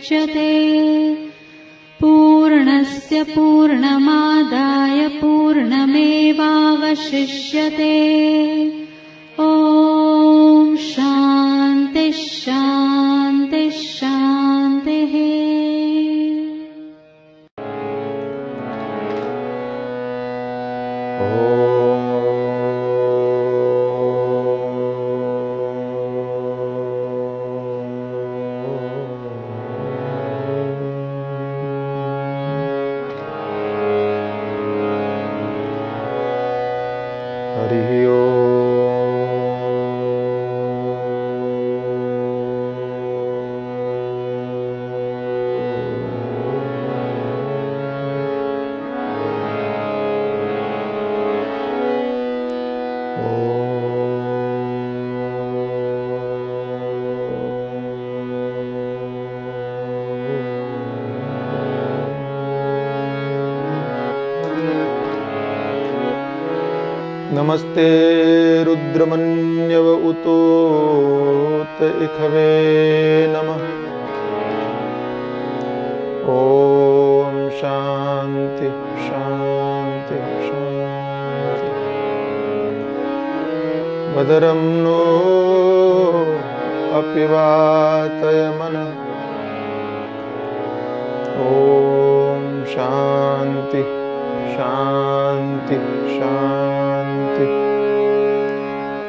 मुच्यते। पूर्णस्य पूर्णमादाय पूर्णमेवावशिष्यते। ॐ शान्ति शान्ति शान्तिः। नमस्ते रुद्रमन्यव उतोत इखवे नमः। ओम शांति शांति शांति। भद्रं नो अपि वातयमनः। ओम शांति शांति शांति।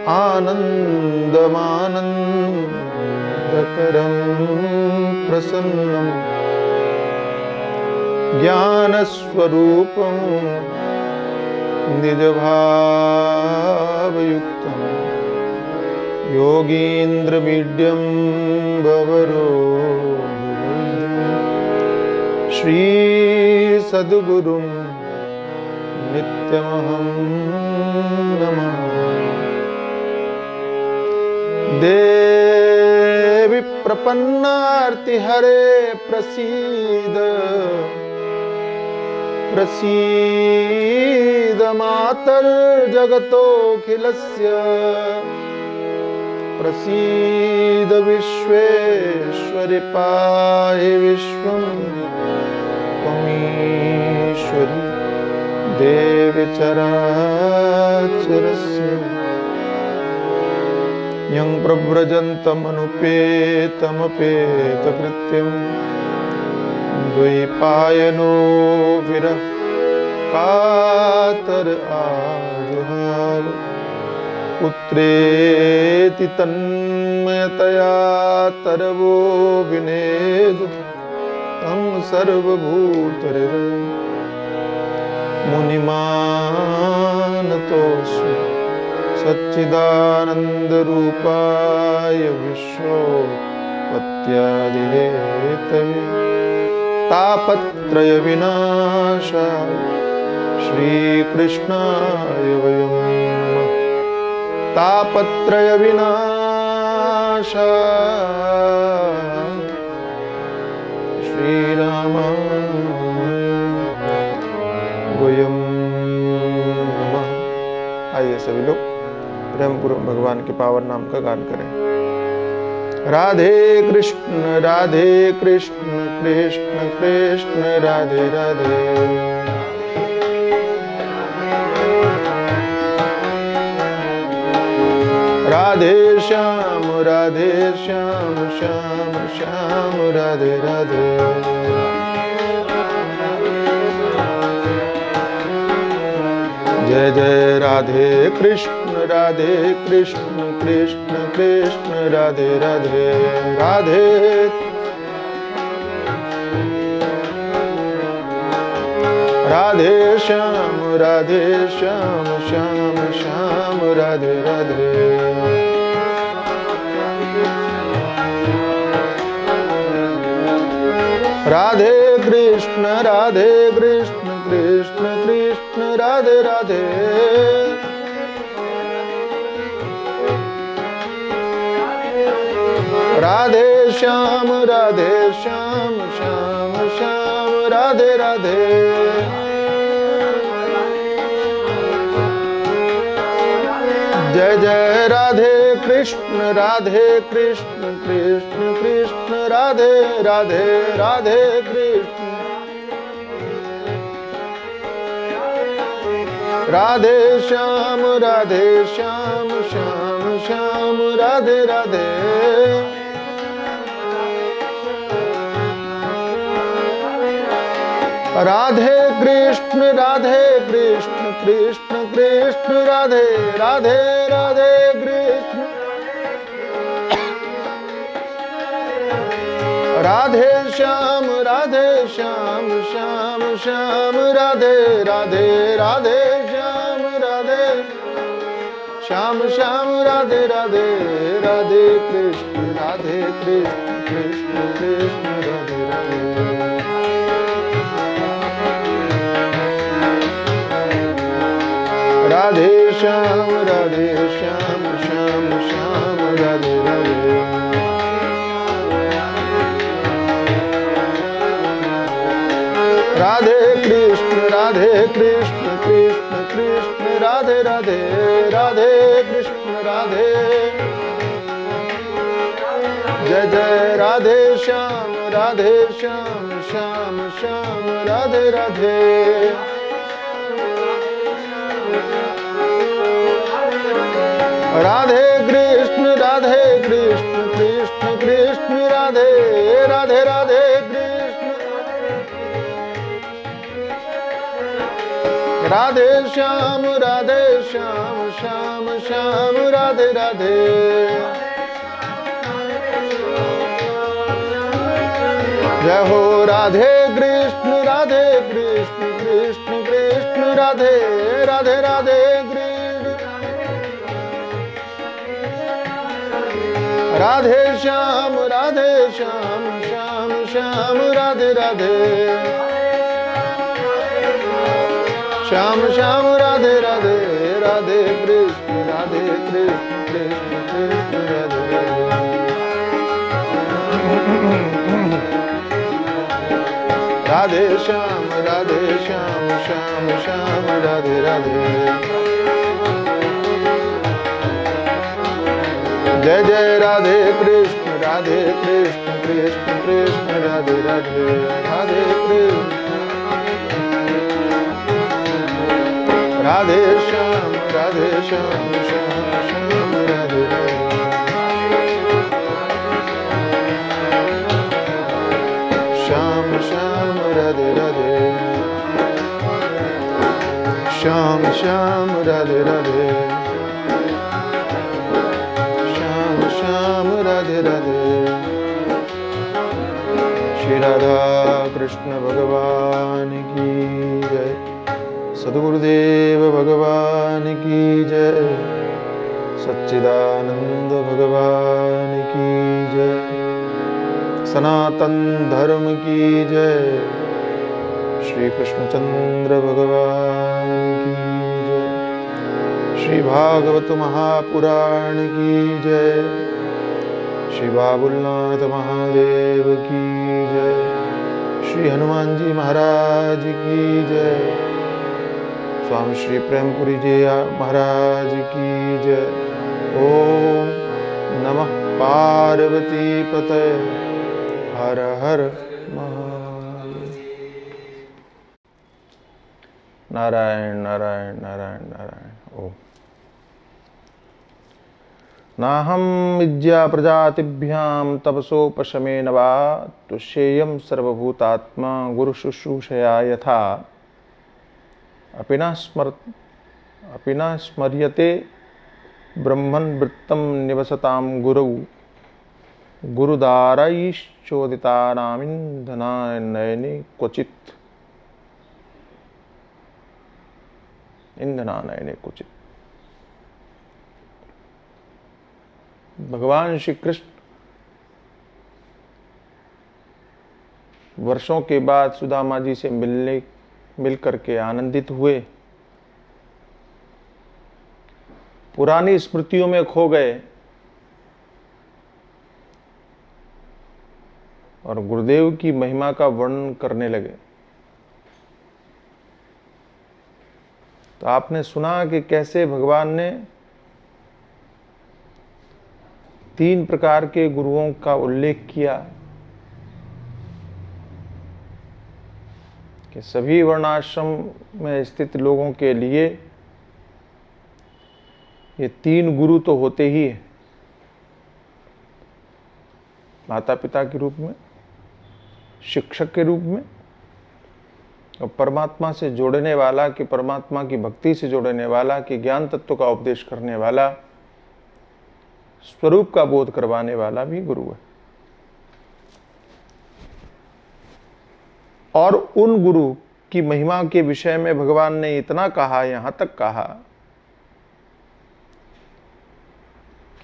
आनन्दमानन्दकरं प्रसन्नं ज्ञानस्वरूपं निजभावयुक्तं योगीन्द्रमीड्यं भवरोगं श्री सद्गुरुं नित्यमहं नमामि। देवी प्रपन्नार्तिहरे प्रसीद प्रसीद मातर्जगतोऽखिलस्य प्रसीद विश्वेश्वरि पाहि विश्वं त्वमीश्वरी देवी चराचरस्य यं प्रव्रजन्तमनुपेतमपेतकृत्यं द्वैपायनो विरह कातर आजुहाव पुत्रेति तन्मयतया तरवो विनेदु तं सर्वभूतहृदयं मुनिमानतोऽस्मि सच्चिदानन्दरूपाय विश्वोत्पत्त्यादिहेतवे तापत्रय विनाशाय श्रीकृष्णाय वयं नमः। तापत्रय विनाशाय श्रीरामाय वयं नमः। आइए सभी लोग प्रेम पूर्वक भगवान के पावन नाम का गान करें। राधे कृष्ण कृष्ण कृष्ण राधे राधे। राधे श्याम श्याम श्याम राधे राधे। जय जय राधे कृष्ण कृष्ण कृष्ण राधे राधे। राधे राधे श्याम श्याम श्याम राधे राधे। राधे कृष्ण कृष्ण कृष्ण राधे राधे। राधे श्याम श्याम श्याम राधे राधे। जय जय राधे कृष्ण राधे कृष्ण कृष्ण कृष्ण राधे राधे राधे कृष्ण राधे श्याम श्याम श्याम राधे राधे राधे कृष्ण कृष्ण कृष्ण राधे राधे राधे कृष्ण राधे श्याम श्याम श्याम राधे राधे राधे श्याम श्याम राधे राधे राधे कृष्ण कृष्ण कृष्ण राधे राधे राधे श्याम श्याम श्याम राधे राधे राधे कृष्ण कृष्ण कृष्ण राधे राधे राधे कृष्ण राधे जय जय राधे श्याम श्याम राधे राधे राधे कृष्ण कृष्ण राधे राधे राधे कृष्ण राधे श्याम श्याम राधे राधे जय हो राधे कृष्ण कृष्ण राधे राधे राधे राधे श्याम श्याम राधे राधे श्याम राधे राधे राधे कृष्ण कृष्ण राधे राधे श्याम श्याम राधे राधे जय जय राधे कृष्ण कृष्ण राधे राधे राधे कृष्ण राधे श्याम श्याम राधे राधे श्याम राधे राधे श्याम राधे राधे श्याम राधे राधे श्री राधा कृष्ण भगवान की जय सद्गुरुदेव भगवान की जय सच्चिदानंद भगवान की जय सनातन धर्म की जय श्री कृष्णचंद्र भगवान की जय श्री भागवत महापुराण की जय श्री बाबुलनाथ महादेव की जय श्री हनुमान जी महाराज की जय स्वामी श्री प्रेमपुरी जी महाराज की जय ओम नमः पार्वती पते हर हर महादेव नारायण नारायण नारायण नारायण ओम नाहं विद्या प्रजातिभ्यां तपसोपशमेन वा तुष्येयं सर्वभूतात्मा गुरुशुश्रूषया यथा अपि न स्मर्यते ब्रह्मन् वृत्तं निवसतां गुरौ गुरुदारैश्चोदितानामिन्धनानयने क्वचित् भगवान श्री कृष्ण वर्षों के बाद सुदामा जी से मिल करके आनंदित हुए, पुरानी स्मृतियों में खो गए और गुरुदेव की महिमा का वर्णन करने लगे। तो आपने सुना कि कैसे भगवान ने 3 प्रकार के गुरुओं का उल्लेख किया कि सभी वर्णाश्रम में स्थित लोगों के लिए ये 3 गुरु तो होते ही हैं, माता पिता के रूप में, शिक्षक के रूप में, और परमात्मा से जोड़ने वाला, कि परमात्मा की भक्ति से जोड़ने वाला, कि ज्ञान तत्व का उपदेश करने वाला, स्वरूप का बोध करवाने वाला भी गुरु है। और उन गुरु की महिमा के विषय में भगवान ने इतना कहा, यहां तक कहा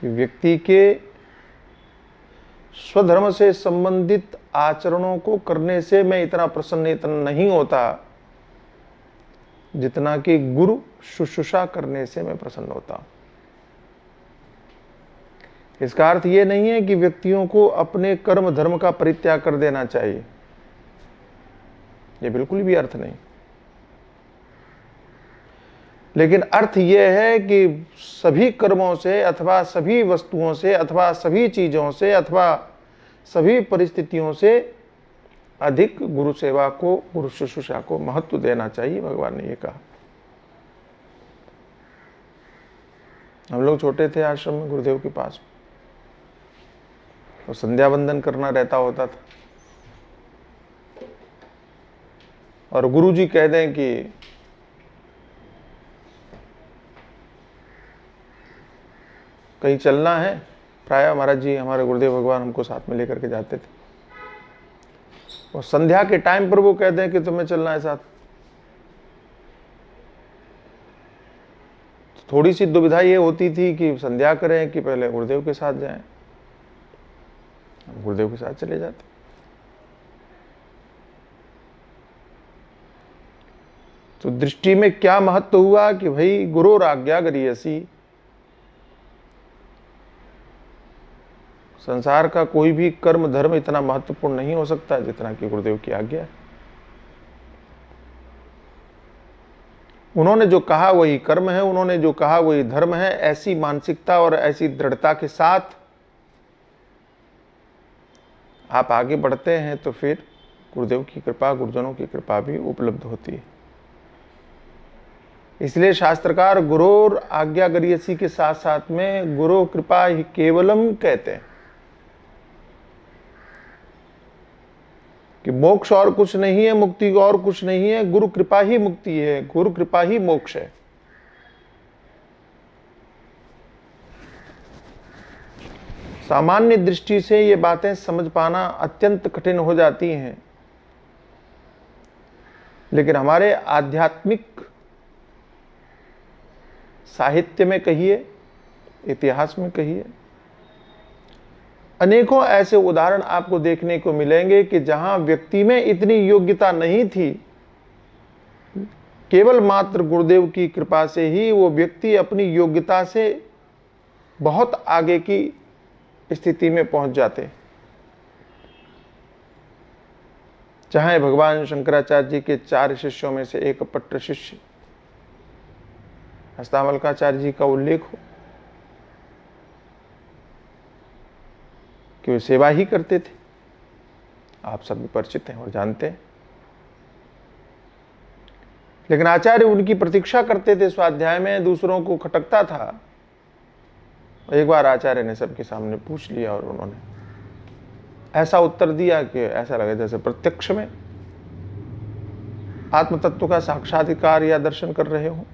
कि व्यक्ति के स्वधर्म से संबंधित आचरणों को करने से मैं इतना प्रसन्न इतना नहीं होता जितना कि गुरु शुश्रूषा करने से मैं प्रसन्न होता हूं। इसका अर्थ यह नहीं है कि व्यक्तियों को अपने कर्म धर्म का परित्याग कर देना चाहिए, यह बिल्कुल भी अर्थ नहीं। लेकिन अर्थ यह है कि सभी कर्मों से अथवा सभी वस्तुओं से अथवा सभी चीजों से अथवा सभी परिस्थितियों से अधिक गुरु सेवा को, गुरु शुश्रूषा को महत्व देना चाहिए, भगवान ने ये कहा। हम लोग छोटे थे आश्रम में गुरुदेव के पास, तो संध्या वंदन करना रहता होता था, और गुरुजी कह दें कि कहीं चलना है, प्राय महाराज जी, हमारे गुरुदेव भगवान हमको साथ में लेकर के जाते थे, और संध्या के टाइम पर वो कहते हैं कि तुम्हें चलना है साथ, तो थोड़ी सी दुविधा ये होती थी कि संध्या करें कि पहले गुरुदेव के साथ जाएं। हम गुरुदेव के साथ चले जाते। तो दृष्टि में क्या महत्व हुआ कि भाई गुरुर आज्ञा गरीयसी, संसार का कोई भी कर्म धर्म इतना महत्वपूर्ण नहीं हो सकता जितना कि गुरुदेव की आज्ञा है। उन्होंने जो कहा वही कर्म है, उन्होंने जो कहा वही धर्म है। ऐसी मानसिकता और ऐसी दृढ़ता के साथ आप आगे बढ़ते हैं तो फिर गुरुदेव की कृपा, गुरुजनों की कृपा भी उपलब्ध होती है। इसलिए शास्त्रकार गुरुर आज्ञा गरीयसी के साथ साथ में गुरु कृपा ही केवलम कहते हैं कि मोक्ष और कुछ नहीं है, मुक्ति और कुछ नहीं है, गुरु कृपा ही मुक्ति है, गुरु कृपा ही मोक्ष है। सामान्य दृष्टि से ये बातें समझ पाना अत्यंत कठिन हो जाती हैं, लेकिन हमारे आध्यात्मिक साहित्य में कहिए, इतिहास में कहिए, अनेकों ऐसे उदाहरण आपको देखने को मिलेंगे कि जहां व्यक्ति में इतनी योग्यता नहीं थी, केवल मात्र गुरुदेव की कृपा से ही वो व्यक्ति अपनी योग्यता से बहुत आगे की स्थिति में पहुंच जाते। चाहे भगवान शंकराचार्य जी के 4 शिष्यों में से एक पट्ट शिष्य हस्तामलकाचार्य जी का उल्लेख हो कि वे सेवा ही करते थे, आप सब भी परिचित हैं और जानते हैं। लेकिन आचार्य उनकी प्रतीक्षा करते थे स्वाध्याय में, दूसरों को खटकता था। एक बार आचार्य ने सबके सामने पूछ लिया और उन्होंने ऐसा उत्तर दिया कि ऐसा लगे जैसे प्रत्यक्ष में आत्म तत्व का साक्षात्कार या दर्शन कर रहे हो।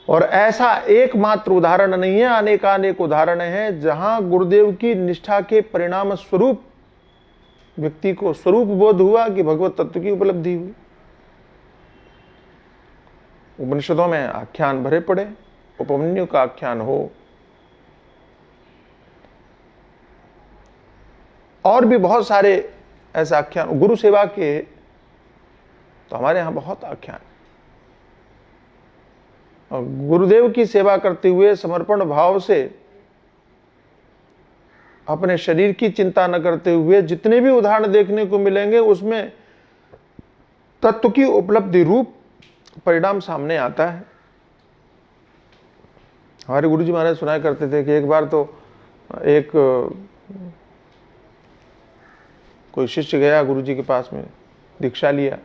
और ऐसा एकमात्र उदाहरण नहीं है, अनेकानेक उदाहरण हैं जहां गुरुदेव की निष्ठा के परिणाम स्वरूप व्यक्ति को स्वरूप बोध हुआ कि भगवत तत्व की उपलब्धि हुई। उपनिषदों में आख्यान भरे पड़े, उपमन्यु का आख्यान हो, और भी बहुत सारे ऐसे आख्यान। गुरु सेवा के तो हमारे यहां बहुत आख्यान। और गुरुदेव की सेवा करते हुए समर्पण भाव से अपने शरीर की चिंता न करते हुए जितने भी उदाहरण देखने को मिलेंगे, उसमें तत्व की उपलब्धि रूप परिणाम सामने आता है। हमारे गुरुजी महाराज सुनाया करते थे कि एक बार तो एक कोई शिष्य गया गुरुजी के पास में, दीक्षा लिया,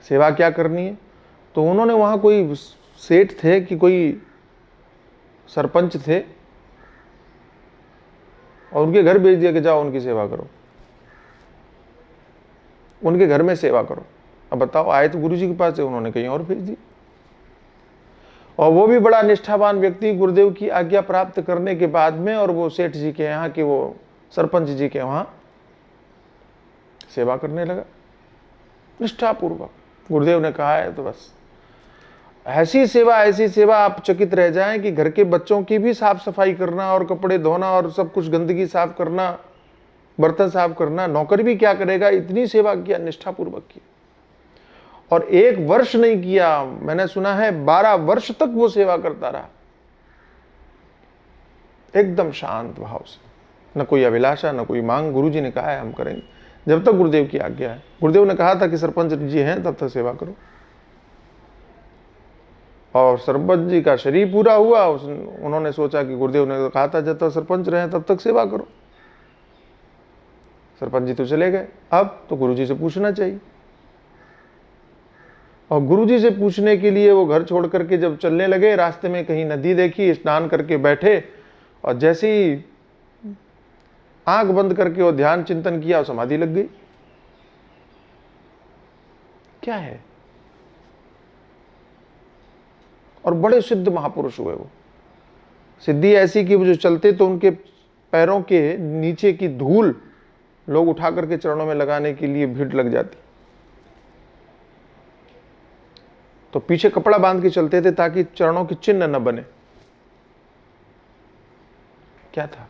सेवा क्या करनी है। तो उन्होंने वहाँ कोई सेठ थे कि कोई सरपंच थे, और उनके घर भेज दिया कि जाओ उनकी सेवा करो, उनके घर में सेवा करो। अब बताओ, आए तो गुरुजी के पास से, उन्होंने कहीं और भेज दी। और वो भी बड़ा निष्ठावान व्यक्ति, गुरुदेव की आज्ञा प्राप्त करने के बाद में, और वो सेठ जी के यहाँ के, वो सरपंच जी के वहाँ सेवा करने लगा निष्ठापूर्वक। गुरुदेव ने कहा है तो बस ऐसी सेवा आप चकित रह जाएं कि घर के बच्चों की भी साफ सफाई करना और कपड़े धोना और सब कुछ गंदगी साफ करना, बर्तन साफ करना, नौकर भी क्या करेगा, इतनी सेवा किया, निष्ठापूर्वक की। और 1 वर्ष नहीं किया, मैंने सुना है 12 वर्ष तक वो सेवा करता रहा, एकदम शांत भाव से, न कोई अभिलाषा न कोई मांग। गुरुजी ने कहा है हम करेंगे जब तक गुरुदेव की आज्ञा है। गुरुदेव ने कहा था कि सरपंच जी हैं तब तक सेवा करो, और सरपंच जी का शरीर पूरा हुआ। उन्होंने सोचा कि गुरुदेव ने कहा था जब तक सरपंच रहे तब तक सेवा करो। सरपंच जी तो चले गए, अब तो गुरुजी से पूछना चाहिए। और गुरुजी से पूछने के लिए वो घर छोड़ करके जब चलने लगे, रास्ते में कहीं नदी देखी, स्नान करके बैठे, और जैसे ही आंख बंद करके वो ध्यान चिंतन किया और समाधि लग गई। क्या है? और बड़े सिद्ध महापुरुष हुए वो। सिद्धि ऐसी कि वो जो चलते तो उनके पैरों के नीचे की धूल लोग उठा करके चरणों में लगाने के लिए भीड़ लग जाती, तो पीछे कपड़ा बांध के चलते थे ताकि चरणों के चिन्ह न बने। क्या था?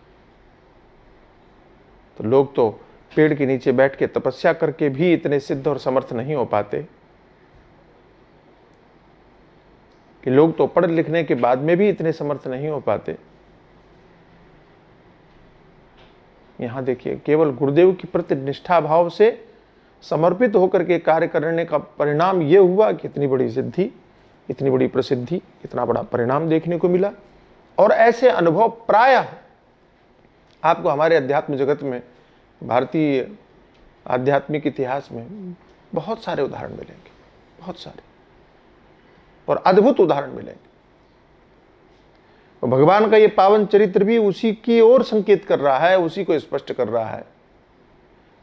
तो लोग तो पेड़ के नीचे बैठ के तपस्या करके भी इतने सिद्ध और समर्थ नहीं हो पाते, कि लोग तो पढ़ लिखने के बाद में भी इतने समर्थ नहीं हो पाते। यहां देखिए, केवल गुरुदेव के प्रति निष्ठा भाव से समर्पित होकर के कार्य करने का परिणाम यह हुआ कि इतनी बड़ी सिद्धि, इतनी बड़ी प्रसिद्धि, इतना बड़ा परिणाम देखने को मिला। और ऐसे अनुभव प्रायः आपको हमारे अध्यात्म जगत में, भारतीय आध्यात्मिक इतिहास में बहुत सारे उदाहरण मिलेंगे, बहुत सारे, और अद्भुत उदाहरण मिलेंगे। तो भगवान का ये पावन चरित्र भी उसी की ओर संकेत कर रहा है, उसी को स्पष्ट कर रहा है।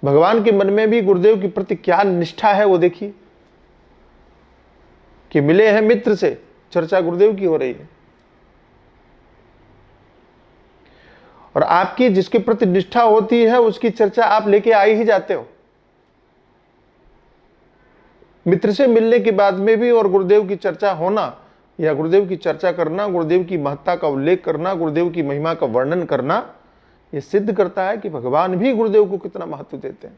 भगवान के मन में भी गुरुदेव के प्रति क्या निष्ठा है वो देखिए, कि मिले हैं मित्र से, चर्चा गुरुदेव की हो रही है, और आपकी जिसके प्रति निष्ठा होती है उसकी चर्चा आप लेके आ ही जाते हो। मित्र से मिलने के बाद में भी और गुरुदेव की चर्चा होना, या गुरुदेव की चर्चा करना, गुरुदेव की महत्ता का उल्लेख करना, गुरुदेव की महिमा का वर्णन करना, यह सिद्ध करता है कि भगवान भी गुरुदेव को कितना महत्व देते हैं।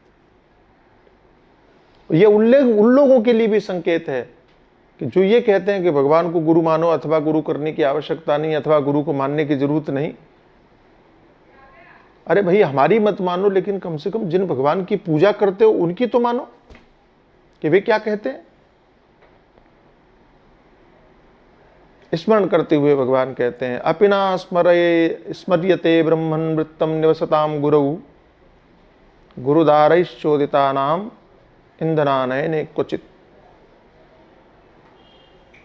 यह उल्लेख उन लोगों के लिए भी संकेत है कि जो ये कहते हैं कि भगवान को गुरु मानो, अथवा गुरु करने की आवश्यकता नहीं, अथवा गुरु को मानने की जरूरत नहीं। अरे भाई, हमारी मत मानो, लेकिन कम से कम जिन भगवान की पूजा करते हो उनकी तो मानो कि वे क्या कहते हैं। स्मरण करते हुए भगवान कहते हैं, अपिना स्मर्यते ब्रह्मन् वृत्तम निवसताम गुरु गुरुदारैश्चोदितानाम इंधनानयने क्वचित।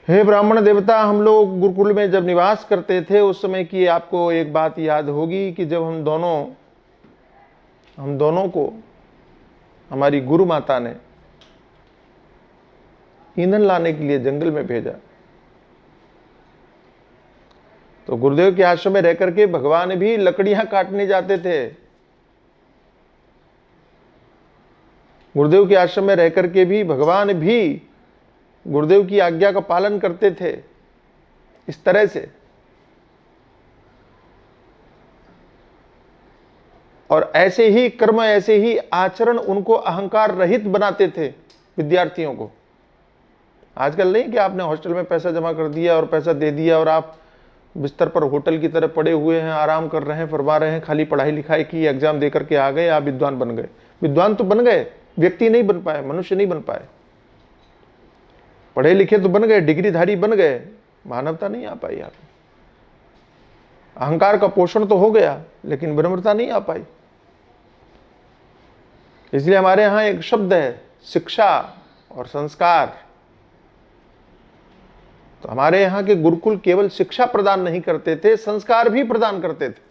हे ब्राह्मण देवता, हम लोग गुरुकुल में जब निवास करते थे उस समय की आपको एक बात याद होगी कि जब हम दोनों को हमारी गुरु माता ने ईंधन लाने के लिए जंगल में भेजा, तो गुरुदेव के आश्रम में रहकर के भगवान भी लकड़ियां काटने जाते थे। गुरुदेव के आश्रम में रहकर के भी भगवान भी गुरुदेव की आज्ञा का पालन करते थे। इस तरह से, और ऐसे ही कर्म, ऐसे ही आचरण उनको अहंकार रहित बनाते थे विद्यार्थियों को। आजकल नहीं कि आपने हॉस्टल में पैसा जमा कर दिया और पैसा दे दिया और आप बिस्तर पर होटल की तरह पड़े हुए हैं, आराम कर रहे हैं, फरमा रहे हैं, खाली पढ़ाई लिखाई की, एग्जाम दे करके आ गए, आप विद्वान बन गए। विद्वान तो बन गए, व्यक्ति नहीं बन पाए, मनुष्य नहीं बन पाए। पढ़े लिखे तो बन गए, डिग्रीधारी बन गए, मानवता नहीं आ पाई आप। अहंकार का पोषण तो हो गया, लेकिन विनम्रता नहीं आ पाई। इसलिए हमारे यहां एक शब्द है, शिक्षा और संस्कार। तो हमारे यहां के गुरुकुल केवल शिक्षा प्रदान नहीं करते थे, संस्कार भी प्रदान करते थे।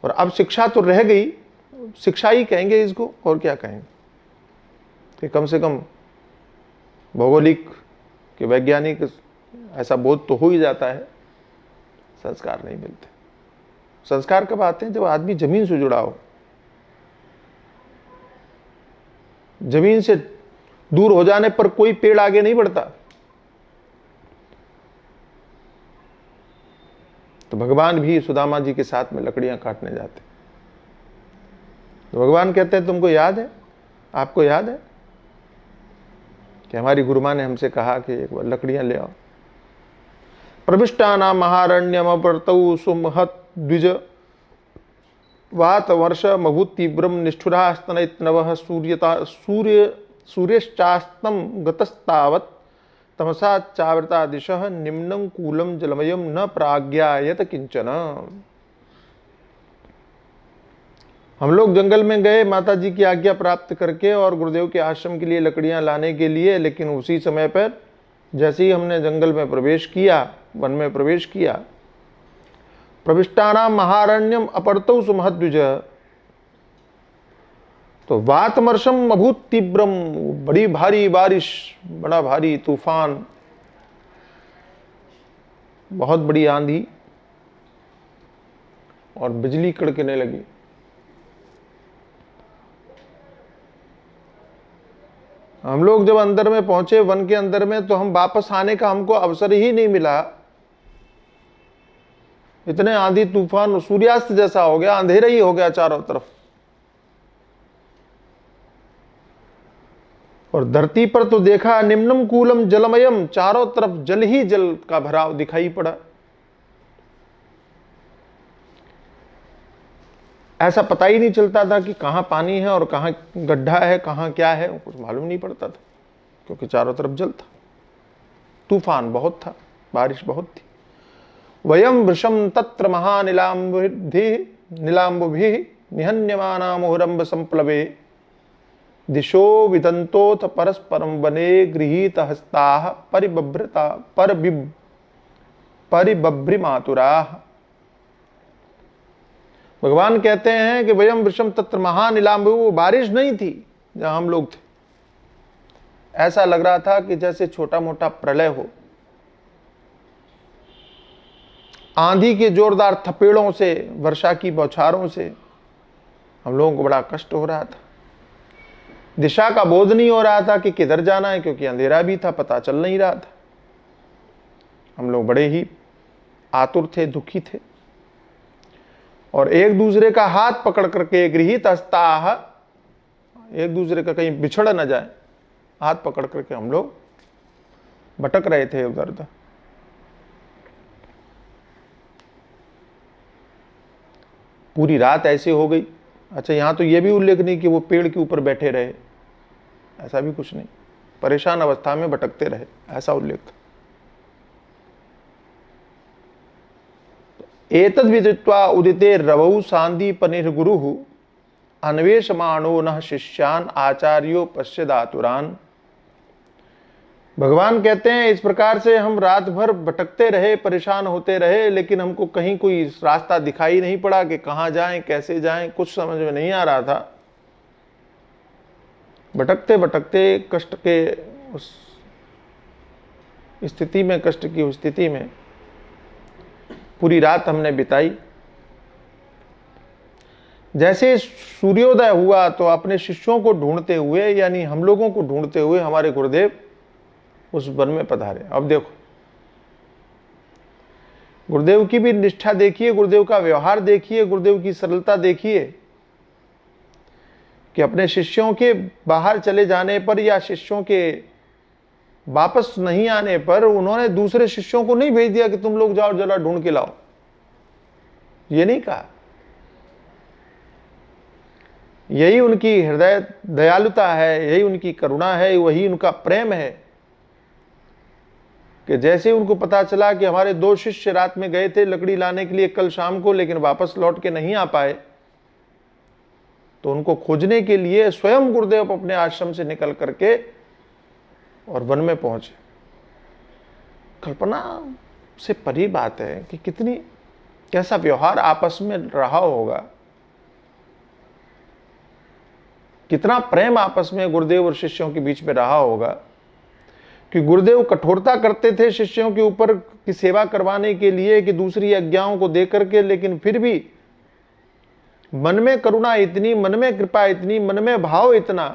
और अब शिक्षा तो रह गई, शिक्षा ही कहेंगे इसको, और क्या कहेंगे। कि कम से कम भौगोलिक कि वैज्ञानिक ऐसा बोध तो हो ही जाता है, संस्कार नहीं मिलते। संस्कार कब आते हैं? जब आदमी जमीन से जुड़ा हो। जमीन से दूर हो जाने पर कोई पेड़ आगे नहीं बढ़ता। तो भगवान भी सुदामा जी के साथ में लकड़ियां काटने जाते। तो भगवान कहते हैं, तुमको याद है, आपको याद है कि हमारी गुरुमां ने हमसे कहा कि एक बार लकड़ियां ले आओ। प्रविष्टानां महारण्यम अपर्तौ सुमहत् द्विज वात वर्ष मभूत तीव्रम निष्ठुरास्तनैत्नवः सूर्यश्चास्तम गतस्तावत् तमसा चावृता दिशः निम्नं कूलं जलमयं न प्राज्ञायत किंचन। हम लोग जंगल में गए माता जी की आज्ञा प्राप्त करके और गुरुदेव के आश्रम के लिए लकड़ियां लाने के लिए, लेकिन उसी समय पर जैसे ही हमने जंगल में प्रवेश किया, वन में प्रवेश किया, प्रविष्टानां महारण्यम अपर्तौ सुमहद्विज, तो वातमर्षम अभूत तीव्रम, बड़ी भारी बारिश, बड़ा भारी तूफान, बहुत बड़ी आंधी और बिजली कड़कने लगी। हम लोग जब अंदर में पहुंचे, वन के अंदर में, तो हम वापस आने का हमको अवसर ही नहीं मिला। इतने आंधी तूफान, सूर्यास्त जैसा हो गया, अंधेरा ही हो गया चारों तरफ। और धरती पर तो देखा निम्नम कूलम जलमयम, चारों तरफ जल ही जल का भराव दिखाई पड़ा। ऐसा पता ही नहीं चलता था कि कहां पानी है और कहां गड्ढा है, कहां क्या है, कुछ मालूम नहीं पड़ता था, क्योंकि चारों तरफ जल था। तूफान बहुत था, बारिश बहुत थी। वयम वृषम तत्र नीलांबुभिः निहन्यमाना मुहुरंब संप्लवे दिशो विदन्तोथ परस्परम वने गृहीत हस्ताः परिबभ्रिमातुराः। भगवान कहते हैं कि वयम वृषम तत्र महानिलांबु, वो बारिश नहीं थी जहां हम लोग थे। ऐसा लग रहा था कि जैसे छोटा मोटा प्रलय हो। आंधी के जोरदार थपेड़ों से, वर्षा की बौछारों से हम लोगों को बड़ा कष्ट हो रहा था। दिशा का बोध नहीं हो रहा था कि किधर जाना है, क्योंकि अंधेरा भी था, पता चल नहीं रहा था। हम लोग बड़े ही आतुर थे, दुखी थे। और एक दूसरे का हाथ पकड़ करके गृहीत हस्ताः, एक दूसरे का कहीं बिछड़ न जाए, हाथ पकड़ करके हम लोग भटक रहे थे उधर उधर। पूरी रात ऐसे हो गई। अच्छा, यहां तो यह भी उल्लेख नहीं कि वो पेड़ के ऊपर बैठे रहे, ऐसा भी कुछ नहीं। परेशान अवस्था में भटकते रहे, ऐसा उल्लेख था। एतद् विदित्वा उदिते रवौ सांदीपनिर्गुरुः अन्वेषमाणो नः शिष्यान् आचार्यो पश्यदातुरान्। भगवान कहते हैं, इस प्रकार से हम रात भर भटकते रहे, परेशान होते रहे, लेकिन हमको कहीं कोई रास्ता दिखाई नहीं पड़ा कि कहां जाएं, कैसे जाएं, कुछ समझ में नहीं आ रहा था। भटकते भटकते कष्ट के उस स्थिति में, कष्ट की उस स्थिति में पूरी रात हमने बिताई। जैसे सूर्योदय हुआ तो अपने शिष्यों को ढूंढते हुए, यानी हम लोगों को ढूंढते हुए, हमारे गुरुदेव उस वन में पधारे। अब देखो, गुरुदेव की भी निष्ठा देखिए, गुरुदेव का व्यवहार देखिए, गुरुदेव की सरलता देखिए कि अपने शिष्यों के बाहर चले जाने पर या शिष्यों के वापस नहीं आने पर उन्होंने दूसरे शिष्यों को नहीं भेज दिया कि तुम लोग जाओ जरा ढूंढ के लाओ, ये नहीं कहा। यही उनकी हृदय दयालुता है, यही उनकी करुणा है, वही उनका प्रेम है कि जैसे उनको पता चला कि हमारे 2 शिष्य रात में गए थे लकड़ी लाने के लिए कल शाम को, लेकिन वापस लौट के नहीं आ पाए, तो उनको खोजने के लिए स्वयं गुरुदेव अपने आश्रम से निकल करके और वन में पहुंचे। कल्पना से परी बात है कि कितनी कैसा व्यवहार आपस में रहा होगा, कितना प्रेम आपस में गुरुदेव और शिष्यों के बीच में रहा होगा कि गुरुदेव कठोरता करते थे शिष्यों के ऊपर की सेवा करवाने के लिए कि दूसरी आज्ञाओं को दे करके, लेकिन फिर भी मन में करुणा इतनी, मन में कृपा इतनी, मन में भाव इतना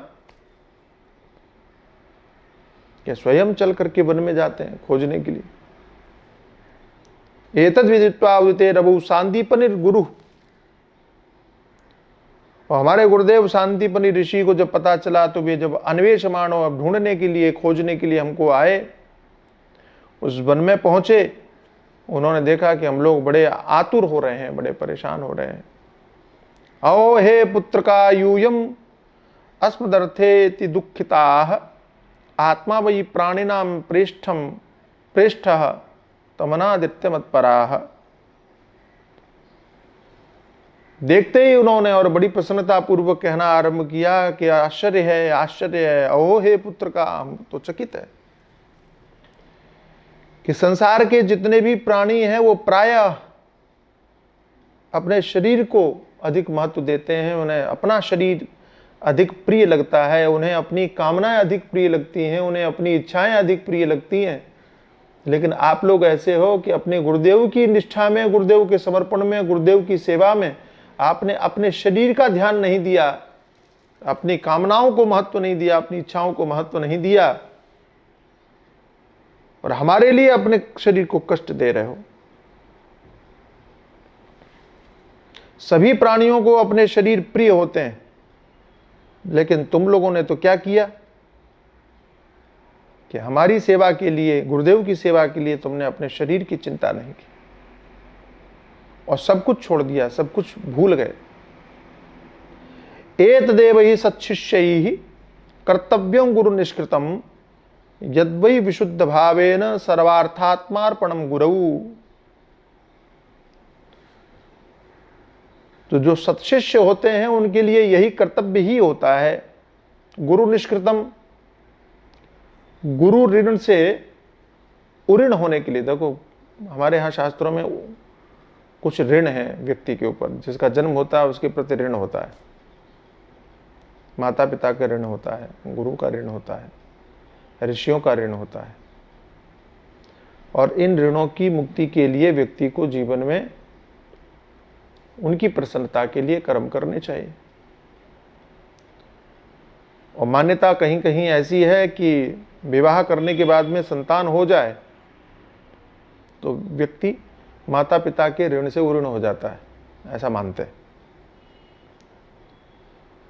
कि स्वयं चल करके वन में जाते हैं खोजने के लिए। एतद् विदित्वा उदिते रघु सांदीपनि गुरु। और हमारे गुरुदेव शांतिपनि ऋषि को जब पता चला तो वे जब अन्वेषमाणो, अब ढूंढने के लिए, खोजने के लिए हमको आए, उस वन में पहुंचे, उन्होंने देखा कि हम लोग बड़े आतुर हो रहे हैं, बड़े परेशान हो रहे हैं। आओ हे पुत्र का यूयम अस्मदर्थे दुखिताः आत्मा वही प्राणिनाम प्रेष्ठ तमनादित्य मत्पराः। देखते ही उन्होंने और बड़ी प्रसन्नता पूर्वक कहना आरंभ किया कि आश्चर्य है, आश्चर्य है। ओ हे पुत्र का, हम तो चकित है कि संसार के जितने भी प्राणी हैं वो प्रायः अपने शरीर को अधिक महत्व देते हैं, उन्हें अपना शरीर अधिक प्रिय लगता है, उन्हें अपनी कामनाएं अधिक प्रिय लगती हैं, उन्हें अपनी इच्छाएं अधिक प्रिय लगती हैं। लेकिन आप लोग ऐसे हो कि अपने गुरुदेव की निष्ठा में, गुरुदेव के समर्पण में, गुरुदेव की सेवा में आपने अपने शरीर का ध्यान नहीं दिया, अपनी कामनाओं को महत्व नहीं दिया, अपनी इच्छाओं को महत्व नहीं दिया, और हमारे लिए अपने शरीर को कष्ट दे रहे हो। सभी प्राणियों को अपने शरीर प्रिय होते हैं, लेकिन तुम लोगों ने तो क्या किया कि हमारी सेवा के लिए, गुरुदेव की सेवा के लिए तुमने अपने शरीर की चिंता नहीं की और सब कुछ छोड़ दिया, सब कुछ भूल गए। एतदेव ही सत्शिष्यैः कर्तव्यं गुरु निष्कृतम यद्वै विशुद्ध भावेन सर्वार्थात्मार्पणम गुरु। तो जो सत्शिष्य होते हैं उनके लिए यही कर्तव्य ही होता है। गुरु निष्कृतम, गुरु ऋण से उऋण होने के लिए। देखो हमारे यहाँ शास्त्रों में कुछ ऋण है व्यक्ति के ऊपर, जिसका जन्म होता है उसके प्रति ऋण होता है, माता पिता का ऋण होता है, गुरु का ऋण होता है, ऋषियों का ऋण होता है। और इन ऋणों की मुक्ति के लिए व्यक्ति को जीवन में उनकी प्रसन्नता के लिए कर्म करने चाहिए। और मान्यता कहीं कहीं ऐसी है कि विवाह करने के बाद में संतान हो जाए तो व्यक्ति माता पिता के ऋण से उऋण हो जाता है, ऐसा मानते हैं।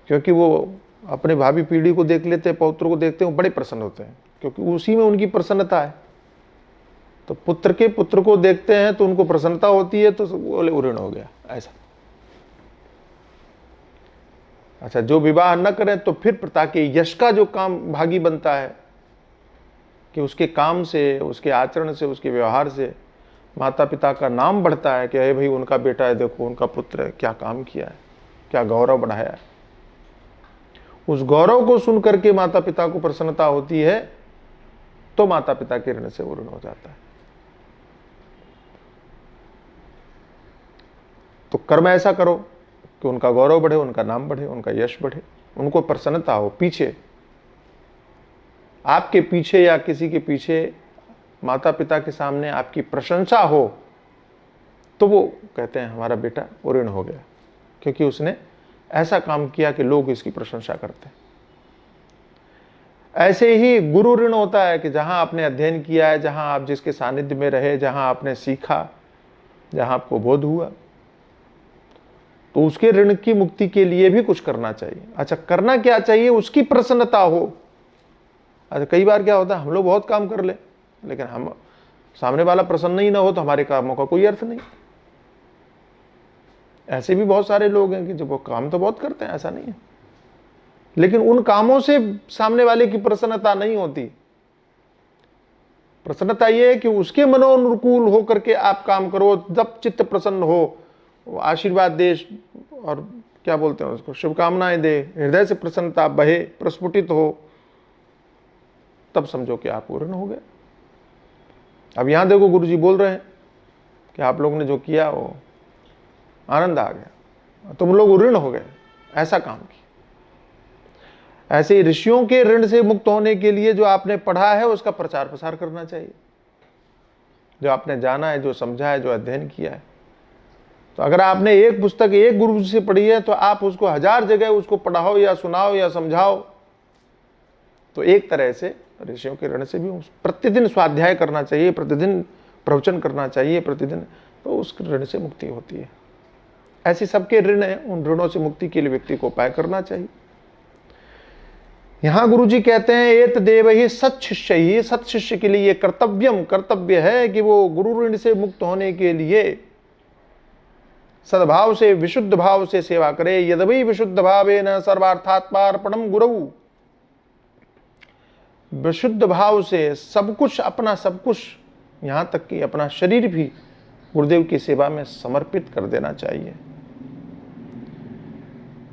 क्योंकि वो अपने भावी पीढ़ी को देख लेते हैं, पौत्र को देखते हैं, वो बड़े प्रसन्न होते हैं, क्योंकि उसी में उनकी प्रसन्नता है। तो पुत्र के पुत्र को देखते हैं तो उनको प्रसन्नता होती है, तो बोले उऋण हो गया, ऐसा। अच्छा, जो विवाह न करें तो फिर ताकि यश का जो काम भागी बनता है कि उसके काम से, उसके आचरण से, उसके व्यवहार से माता पिता का नाम बढ़ता है कि अरे भाई उनका बेटा है, देखो उनका पुत्र है, क्या काम किया है, क्या गौरव बढ़ाया है। उस गौरव को सुन करके माता पिता को प्रसन्नता होती है, तो माता पिता के ऋण से उऋण हो जाता है। तो कर्म ऐसा करो कि उनका गौरव बढ़े, उनका नाम बढ़े, उनका यश बढ़े, उनको प्रसन्नता हो। पीछे, आपके पीछे या किसी के पीछे, माता पिता के सामने आपकी प्रशंसा हो, तो वो कहते हैं हमारा बेटा उऋण हो गया, क्योंकि उसने ऐसा काम किया कि लोग इसकी प्रशंसा करते हैं। ऐसे ही गुरु ऋण होता है कि जहां आपने अध्ययन किया है, जहां आप जिसके सानिध्य में रहे, जहां आपने सीखा, जहां आपको बोध हुआ, तो उसके ऋण की मुक्ति के लिए भी कुछ करना चाहिए। अच्छा, करना क्या चाहिए? उसकी प्रसन्नता हो। अच्छा, कई बार क्या होता है, हम लोग बहुत काम कर ले, लेकिन हम सामने वाला प्रसन्न ही ना हो तो हमारे कामों का कोई अर्थ नहीं। ऐसे भी बहुत सारे लोग हैं कि जो वो काम तो बहुत करते हैं, ऐसा नहीं है, लेकिन उन कामों से सामने वाले की प्रसन्नता नहीं होती। प्रसन्नता ये है कि उसके मनोनुकूल हो करके आप काम करो, जब चित्त प्रसन्न हो, आशीर्वाद दे और क्या बोलते हैं उसको, शुभकामनाएं दे, हृदय से प्रसन्नता बहे, प्रस्फुटित हो, तब समझो कि आप पूर्ण हो गए। अब यहां देखो गुरु जी बोल रहे हैं कि आप लोगों ने जो किया वो आनंद आ गया, तुम लोग ऋण हो गए, ऐसा काम किया। ऐसे ही ऋषियों के ऋण से मुक्त होने के लिए जो आपने पढ़ा है उसका प्रचार प्रसार करना चाहिए, जो आपने जाना है, जो समझा है, जो अध्ययन किया है। तो अगर आपने एक पुस्तक एक गुरु से पढ़ी है तो आप उसको 1000 जगह उसको पढ़ाओ या सुनाओ या समझाओ, तो एक तरह से ऋषियों के ऋण से भी प्रतिदिन स्वाध्याय करना चाहिए, प्रतिदिन प्रवचन करना चाहिए, प्रतिदिन, तो उस ऋण से मुक्ति होती है। ऐसे सबके ऋण है, उन ऋणों से मुक्ति के लिए व्यक्ति को उपाय करना चाहिए। यहां गुरु जी कहते हैं एत देव ही सत शिष्य ही, सत शिष्य के लिए कर्तव्य है कि वो गुरु ऋण से मुक्त होने के लिए सद्भाव से, विशुद्ध भाव से सेवा करे। यद्वै विशुद्ध भावेन सर्वार्थात्मार्पणम गुरु, विशुद्ध भाव से सब कुछ, अपना सब कुछ, यहां तक कि अपना शरीर भी गुरुदेव की सेवा में समर्पित कर देना चाहिए।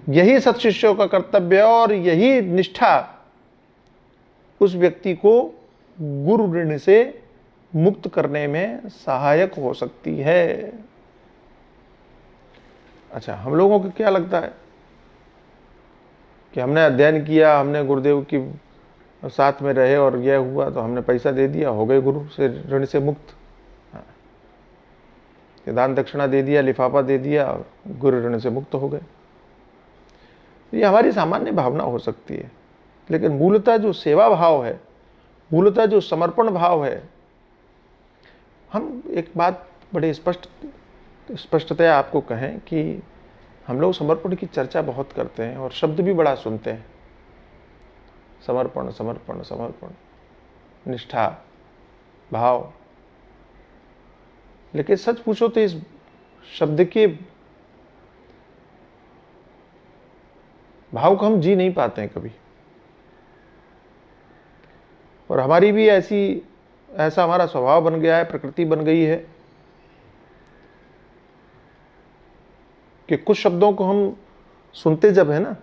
यही सत्शिष्यों का कर्तव्य है और यही निष्ठा उस व्यक्ति को गुरु ऋण से मुक्त करने में सहायक हो सकती है। अच्छा, हम लोगों को क्या लगता है कि हमने अध्ययन किया, हमने गुरुदेव की साथ में रहे और यह हुआ तो हमने पैसा दे दिया, हो गए गुरु से ऋण से मुक्त, दान दक्षिणा दे दिया, लिफाफा दे दिया, गुरु ऋण से मुक्त हो गए। ये हमारी सामान्य भावना हो सकती है, लेकिन मूलतः जो सेवा भाव है, मूलतः जो समर्पण भाव है, हम एक बात बड़े स्पष्टतया आपको कहें कि हम लोग समर्पण की चर्चा बहुत करते हैं और शब्द भी बड़ा सुनते हैं, समर्पण समर्पण समर्पण, निष्ठा, भाव, लेकिन सच पूछो तो इस शब्द के भाव को हम जी नहीं पाते हैं कभी। और हमारी भी ऐसा हमारा स्वभाव बन गया है, प्रकृति बन गई है कि कुछ शब्दों को हम सुनते जब है ना,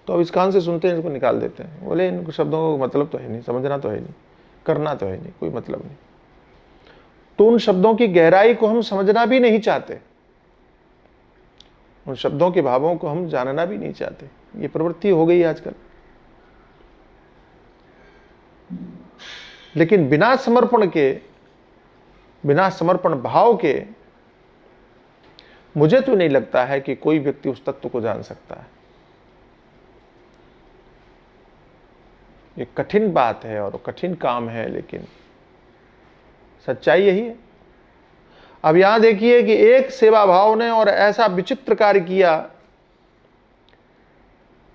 तो अब इस कान से सुनते हैं, इसको निकाल देते हैं, बोले इन शब्दों का मतलब तो है नहीं, समझना तो है नहीं, करना तो है नहीं, कोई मतलब नहीं। तो उन शब्दों की गहराई को हम समझना भी नहीं चाहते, उन शब्दों के भावों को हम जानना भी नहीं चाहते। ये प्रवृत्ति हो गई आजकल। लेकिन बिना समर्पण भाव के मुझे तो नहीं लगता है कि कोई व्यक्ति उस तत्व को जान सकता है। ये कठिन बात है और कठिन काम है, लेकिन सच्चाई यही है। अब यहां देखिए कि एक सेवा भाव ने और ऐसा विचित्र कार्य किया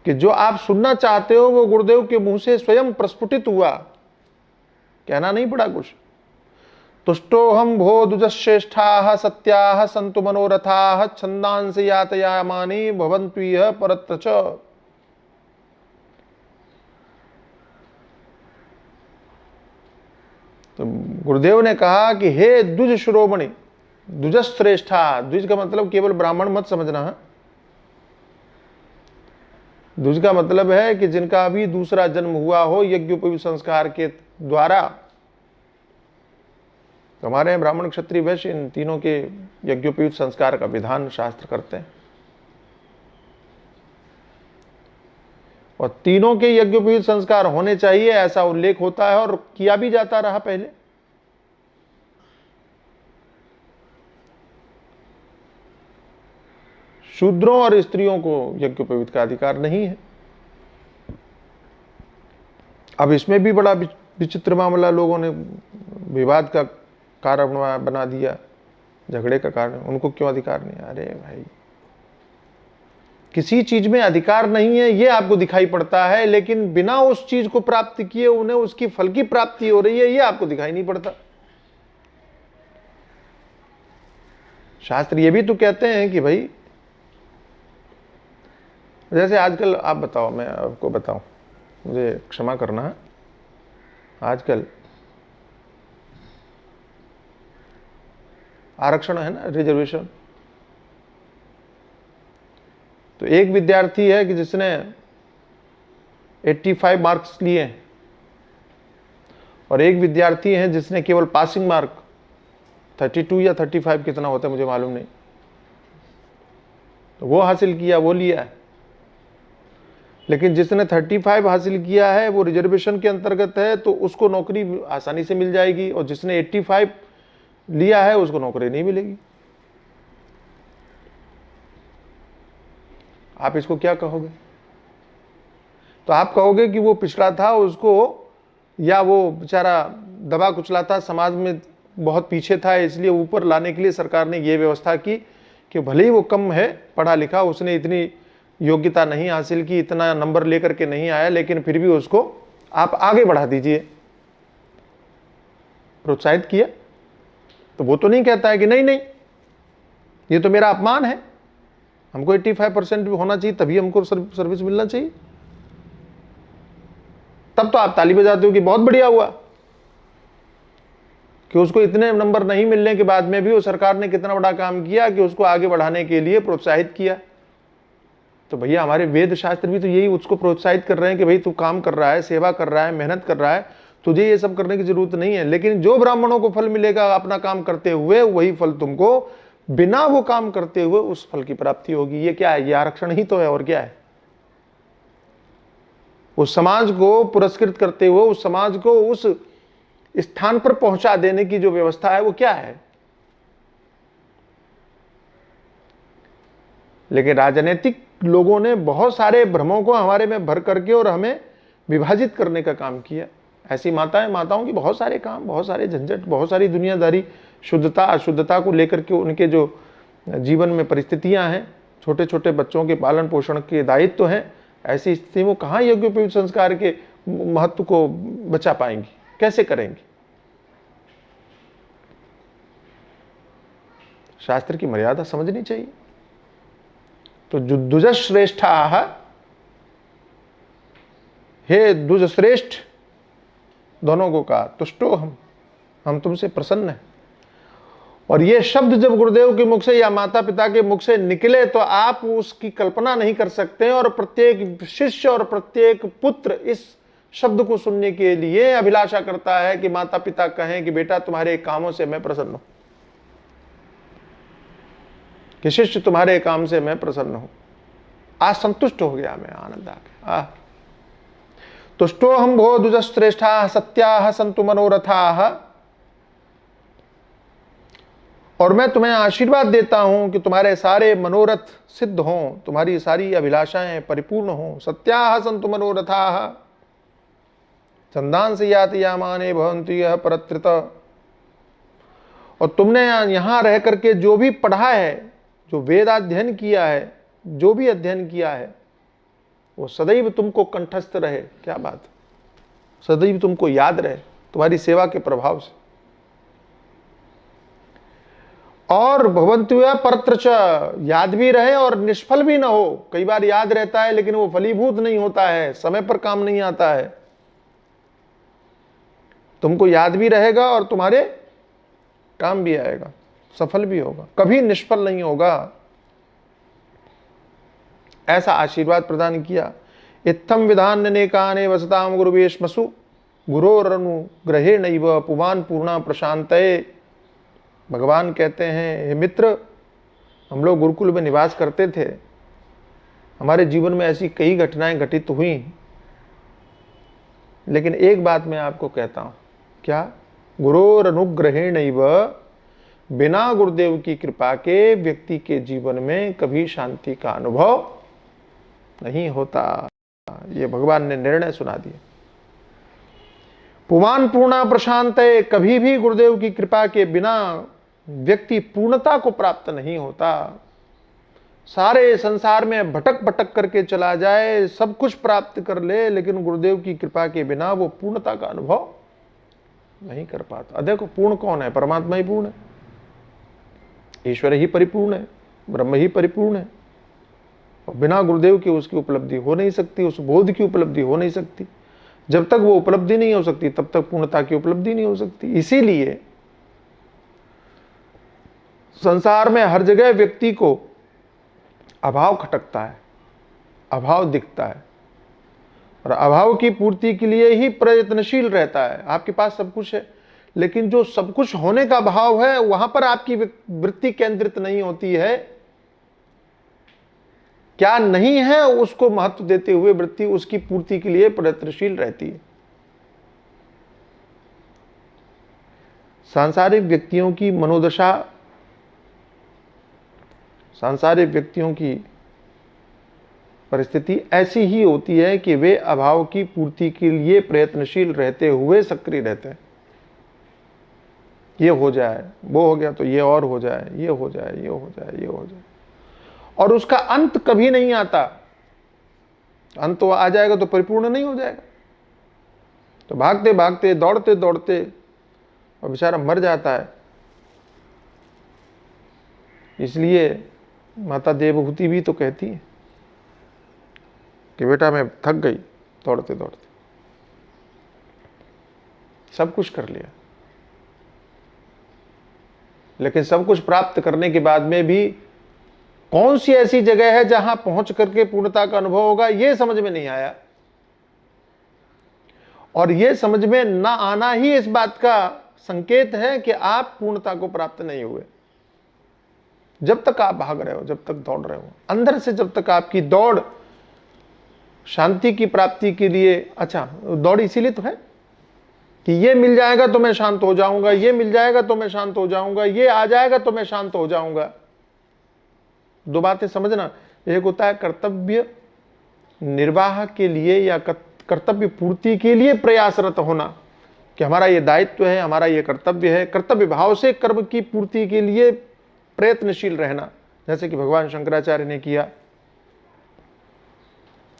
कि जो आप सुनना चाहते हो वो गुरुदेव के मुंह से स्वयं प्रस्फुटित हुआ, कहना नहीं पड़ा कुछ। तुष्टोहम भो दुजश्रेष्ठा सत्या संतु मनोरथा छंदांस यातयामानि भवन्तु यः परत्र च। तो गुरुदेव ने कहा कि हे द्विज शिरोमणि, द्विजश्रेष्ठा, द्विज का मतलब केवल ब्राह्मण मत समझना है, द्विज का मतलब है कि जिनका भी दूसरा जन्म हुआ हो यज्ञोपवीत संस्कार के द्वारा। तो हमारे यहाँ ब्राह्मण क्षत्रिय वैश्य इन तीनों के यज्ञोपवीत संस्कार का विधान शास्त्र करते हैं, और तीनों के यज्ञोपवीत संस्कार होने चाहिए ऐसा उल्लेख होता है और किया भी जाता रहा पहले। शूद्रों और स्त्रियों को यज्ञोपवीत का अधिकार नहीं है। अब इसमें भी बड़ा विचित्र मामला, लोगों ने विवाद का कारण बना दिया, झगड़े का कारण। उनको क्यों अधिकार नहीं? अरे भाई, किसी चीज में अधिकार नहीं है ये आपको दिखाई पड़ता है, लेकिन बिना उस चीज को प्राप्त किए उन्हें उसकी फल की प्राप्ति हो रही है ये आपको दिखाई नहीं पड़ता। शास्त्र ये भी तो कहते हैं कि भाई, जैसे आजकल आप बताओ, मैं आपको बताऊं, मुझे क्षमा करना है, आजकल आरक्षण है ना, रिजर्वेशन। तो एक विद्यार्थी है कि जिसने 85 मार्क्स लिए हैं और एक विद्यार्थी है जिसने केवल पासिंग मार्क 32 या 35 कितना होता है मुझे मालूम नहीं, तो वो हासिल किया, वो लिया है। लेकिन जिसने 35 हासिल किया है वो रिजर्वेशन के अंतर्गत है, तो उसको नौकरी आसानी से मिल जाएगी, और जिसने 85 लिया है उसको नौकरी नहीं मिलेगी। आप इसको क्या कहोगे? तो आप कहोगे कि वो पिछड़ा था, उसको, या वो बेचारा दबा कुचला था, समाज में बहुत पीछे था, इसलिए ऊपर लाने के लिए सरकार ने ये व्यवस्था की कि भले ही वो कम है पढ़ा लिखा, उसने इतनी योग्यता नहीं हासिल की, इतना नंबर लेकर के नहीं आया, लेकिन फिर भी उसको आप आगे बढ़ा दीजिए, प्रोत्साहित किया। तो वो तो नहीं कहता है कि नहीं नहीं ये तो मेरा अपमान है, हमको 85% भी होना चाहिए, तभी हमको सर्विस मिलना चाहिए। तब तो आप ताली बजाते हो कि बहुत बढ़िया हुआ कि उसको इतने नंबर नहीं मिलने के बाद में भी वो सरकार ने कितना बड़ा काम किया कि उसको आगे बढ़ाने के लिए प्रोत्साहित किया। तो भैया हमारे वेद शास्त्र भी तो यही उसको प्रोत्साहित कर रहे हैं कि भाई तू काम कर रहा है, सेवा कर रहा है, मेहनत कर रहा है, तुझे ये सब करने की जरूरत नहीं है। लेकिन जो ब्राह्मणों को फल मिलेगा अपना काम करते हुए, वही फल तुमको बिना वो काम करते हुए उस फल की प्राप्ति होगी। ये क्या है? ये आरक्षण ही तो है, और क्या है? उस समाज को पुरस्कृत करते हुए उस समाज को उस स्थान पर पहुंचा देने की जो व्यवस्था है वो क्या है? लेकिन राजनीतिक लोगों ने बहुत सारे भ्रमों को हमारे में भर करके और हमें विभाजित करने का काम किया। ऐसी माताओं की बहुत सारे काम, बहुत सारे झंझट, बहुत सारी दुनियादारी, शुद्धता अशुद्धता को लेकर के उनके जो जीवन में परिस्थितियां हैं, छोटे छोटे बच्चों के पालन पोषण के दायित्व हैं, ऐसी स्थिति में कहाँ यज्ञोपवीत संस्कार के महत्व को बचा पाएंगी? कैसे करेंगी? शास्त्र की मर्यादा समझनी चाहिए। तो द्विजश्रेष्ठा, हे द्विजश्रेष्ठ, दोनों को कहा तुष्टो हम तुमसे प्रसन्न हैं। और ये शब्द जब गुरुदेव के मुख से या माता पिता के मुख से निकले तो आप उसकी कल्पना नहीं कर सकते, और प्रत्येक शिष्य और प्रत्येक पुत्र इस शब्द को सुनने के लिए अभिलाषा करता है कि माता पिता कहें कि बेटा तुम्हारे कामों से मैं प्रसन्न हूं, कि शिष्य तुम्हारे काम से मैं प्रसन्न हूं, आज संतुष्ट हो गया मैं, आनंद आ गया। तुष्टो हम भो द्विजश्रेष्ठा सत्या संतु मनोरथा। और मैं तुम्हें आशीर्वाद देता हूं कि तुम्हारे सारे मनोरथ सिद्ध हों, तुम्हारी सारी अभिलाषाएं परिपूर्ण हों। सत्या संतु मनोरथा चंदान से यातयामाने भवन्तु यह परत्रित। और तुमने यहां रह करके जो भी पढ़ा है, जो वेदाध्ययन किया है, जो भी अध्ययन किया है, वो सदैव तुमको कंठस्थ रहे। क्या बात, सदैव तुमको याद रहे तुम्हारी सेवा के प्रभाव से। और भवन्तु परत्र च, याद भी रहे और निष्फल भी ना हो। कई बार याद रहता है लेकिन वो फलीभूत नहीं होता है, समय पर काम नहीं आता है। तुमको याद भी रहेगा और तुम्हारे काम भी आएगा, सफल भी होगा, कभी निष्फल नहीं होगा। ऐसा आशीर्वाद प्रदान किया। इत्थम विधान नेकाने वसताम गुरुवेशमसु गुरोरनुग्रहेणैव पुवान पूर्णा प्रशांतये। भगवान कहते हैं, हे मित्र, हम लोग गुरुकुल में निवास करते थे, हमारे जीवन में ऐसी कई घटनाएं घटित हुई, लेकिन एक बात मैं आपको कहता हूं। क्या? गुरोरनुग्रहेणैव, बिना गुरुदेव की कृपा के व्यक्ति के जीवन में कभी शांति का अनुभव नहीं होता। ये भगवान ने निर्णय सुना दिया। पुमान पूर्णा प्रशांत है, कभी भी गुरुदेव की कृपा के बिना व्यक्ति पूर्णता को प्राप्त नहीं होता। सारे संसार में भटक भटक करके चला जाए, सब कुछ प्राप्त कर ले, लेकिन गुरुदेव की कृपा के बिना वो पूर्णता का अनुभव नहीं कर पाता। देखो, पूर्ण कौन है? परमात्मा ही पूर्ण है, ईश्वर ही परिपूर्ण है, ब्रह्म ही परिपूर्ण है। और बिना गुरुदेव की उसकी उपलब्धि हो नहीं सकती, उस बोध की उपलब्धि हो नहीं सकती। जब तक वो उपलब्धि नहीं हो सकती तब तक पूर्णता की उपलब्धि नहीं हो सकती। इसीलिए संसार में हर जगह व्यक्ति को अभाव खटकता है, अभाव दिखता है, और अभाव की पूर्ति के लिए ही प्रयत्नशील रहता है। आपके पास सब कुछ है, लेकिन जो सब कुछ होने का भाव है वहां पर आपकी वृत्ति केंद्रित नहीं होती है। क्या नहीं है उसको महत्व देते हुए वृत्ति उसकी पूर्ति के लिए प्रयत्नशील रहती है। सांसारिक व्यक्तियों की मनोदशा, सांसारिक व्यक्तियों की परिस्थिति ऐसी ही होती है कि वे अभाव की पूर्ति के लिए प्रयत्नशील रहते हुए सक्रिय रहते हैं। ये हो जाए, वो हो गया तो ये और हो जाए, ये हो जाए, ये हो जाए, ये हो जाए, और उसका अंत कभी नहीं आता। अंत तो आ जाएगा तो परिपूर्ण नहीं हो जाएगा। तो भागते भागते, दौड़ते दौड़ते और बेचारा मर जाता है। इसलिए माता देवहूति भी तो कहती है कि बेटा मैं थक गई दौड़ते दौड़ते, सब कुछ कर लिया, लेकिन सब कुछ प्राप्त करने के बाद में भी कौन सी ऐसी जगह है जहां पहुंच करके पूर्णता का अनुभव होगा, यह समझ में नहीं आया। और यह समझ में ना आना ही इस बात का संकेत है कि आप पूर्णता को प्राप्त नहीं हुए। जब तक आप भाग रहे हो, जब तक दौड़ रहे हो, अंदर से जब तक आपकी दौड़ शांति की प्राप्ति के लिए, अच्छा दौड़ इसीलिए तो है कि ये मिल जाएगा तो मैं शांत हो जाऊंगा, ये मिल जाएगा तो मैं शांत हो जाऊंगा, ये आ जाएगा तो मैं शांत हो जाऊंगा। दो बातें समझना, एक होता है कर्तव्य निर्वाह के लिए या कर्तव्य पूर्ति के लिए प्रयासरत होना, कि हमारा ये दायित्व है, हमारा ये कर्तव्य है, कर्तव्य भाव से कर्म की पूर्ति के लिए प्रयत्नशील रहना, जैसे कि भगवान शंकराचार्य ने किया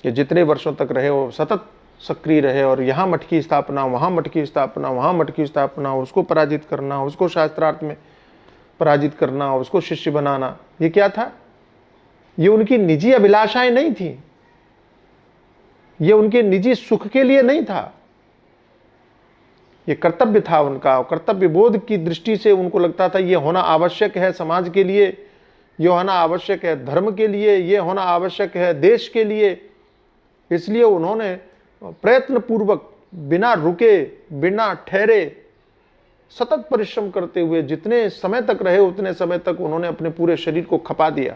कि जितने वर्षों तक रहे वो सतत सक्रिय रहे, और यहाँ मठ की स्थापना, वहाँ मठ की स्थापना, वहाँ मठ की स्थापना, उसको पराजित करना, उसको शास्त्रार्थ में पराजित करना, उसको शिष्य बनाना। ये क्या था? ये उनकी निजी अभिलाषाएं नहीं थी, ये उनके निजी सुख के लिए नहीं था, ये कर्तव्य था उनका। कर्तव्य बोध की दृष्टि से उनको लगता था ये होना आवश्यक है समाज के लिए, ये होना आवश्यक है धर्म के लिए, ये होना आवश्यक है देश के लिए। इसलिए उन्होंने प्रयत्न पूर्वक, बिना रुके, बिना ठहरे, सतत परिश्रम करते हुए जितने समय तक रहे उतने समय तक उन्होंने अपने पूरे शरीर को खपा दिया।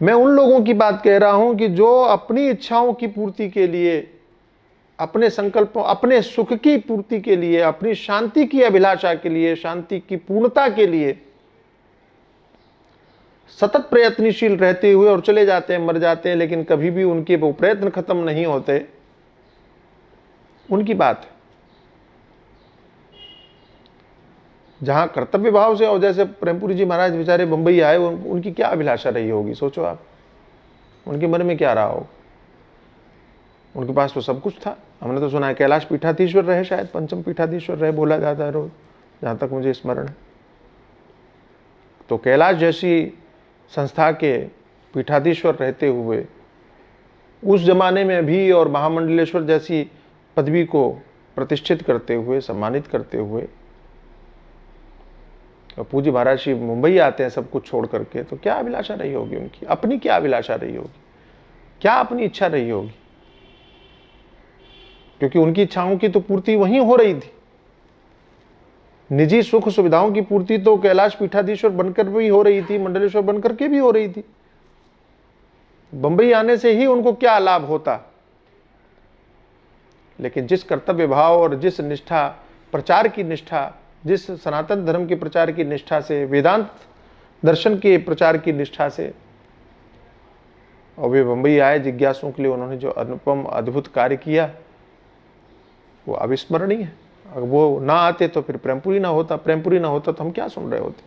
मैं उन लोगों की बात कह रहा हूं कि जो अपनी इच्छाओं की पूर्ति के लिए, अपने संकल्पों, अपने सुख की पूर्ति के लिए, अपनी शांति की अभिलाषा के लिए, शांति की पूर्णता के लिए सतत प्रयत्नशील रहते हुए और चले जाते हैं, मर जाते हैं, लेकिन कभी भी उनके वो प्रयत्न खत्म नहीं होते, उनकी बात है। जहां कर्तव्य भाव से, और जैसे प्रेमपुरी जी महाराज बेचारे बंबई आए, उनकी क्या अभिलाषा रही होगी, सोचो आप, उनके मन में क्या रहा हो। उनके पास तो सब कुछ था। हमने तो सुना है कैलाश पीठाधीश्वर रहे, शायद पंचम पीठाधीश्वर रहे, बोला जाता है रोज, जहां तक मुझे स्मरण है। तो कैलाश जैसी संस्था के पीठाधीश्वर रहते हुए उस जमाने में भी, और महामंडलेश्वर जैसी पदवी को प्रतिष्ठित करते हुए, सम्मानित करते हुए, और पूज्य महाराज श्री मुंबई आते हैं सब कुछ छोड़ करके, तो क्या अभिलाषा रही होगी उनकी, अपनी क्या अभिलाषा रही होगी, क्या अपनी इच्छा रही होगी। क्योंकि उनकी इच्छाओं की तो पूर्ति वहीं हो रही थी। निजी सुख सुविधाओं की पूर्ति तो कैलाश पीठाधीश्वर बनकर भी हो रही थी, मंडलेश्वर बनकर के भी हो रही थी। बंबई आने से ही उनको क्या लाभ होता। लेकिन जिस कर्तव्य भाव और जिस निष्ठा, प्रचार की निष्ठा, जिस सनातन धर्म के प्रचार की निष्ठा से, वेदांत दर्शन के प्रचार की निष्ठा से, और वे बंबई आए जिज्ञासुओं के लिए, उन्होंने जो अनुपम अद्भुत कार्य किया वो अविस्मरणीय है। अगर वो ना आते तो फिर प्रेमपुरी ना होता, प्रेमपुरी ना होता तो हम क्या सुन रहे होते।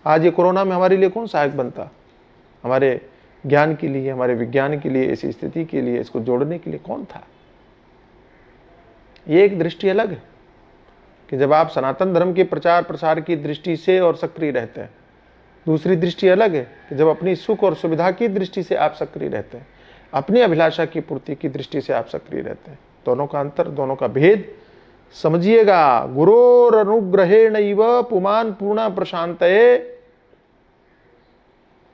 आज ये कोरोना में हमारे लिए कौन सहायक बनता, हमारे ज्ञान के लिए, हमारे विज्ञान के लिए, इस स्थिति के लिए, इसको जोड़ने के लिए कौन था। ये एक दृष्टि अलग है कि जब आप सनातन धर्म के प्रचार प्रसार की दृष्टि से और सक्रिय रहते हैं। दूसरी दृष्टि अलग है कि जब अपनी सुख और सुविधा की दृष्टि से आप सक्रिय रहते हैं, अपनी अभिलाषा की पूर्ति की दृष्टि से आप सक्रिय रहते हैं। दोनों का अंतर, दोनों का भेद समझिएगा, गुरोर अनुग्रहेणैव पुमान पूर्णा प्रशांतये,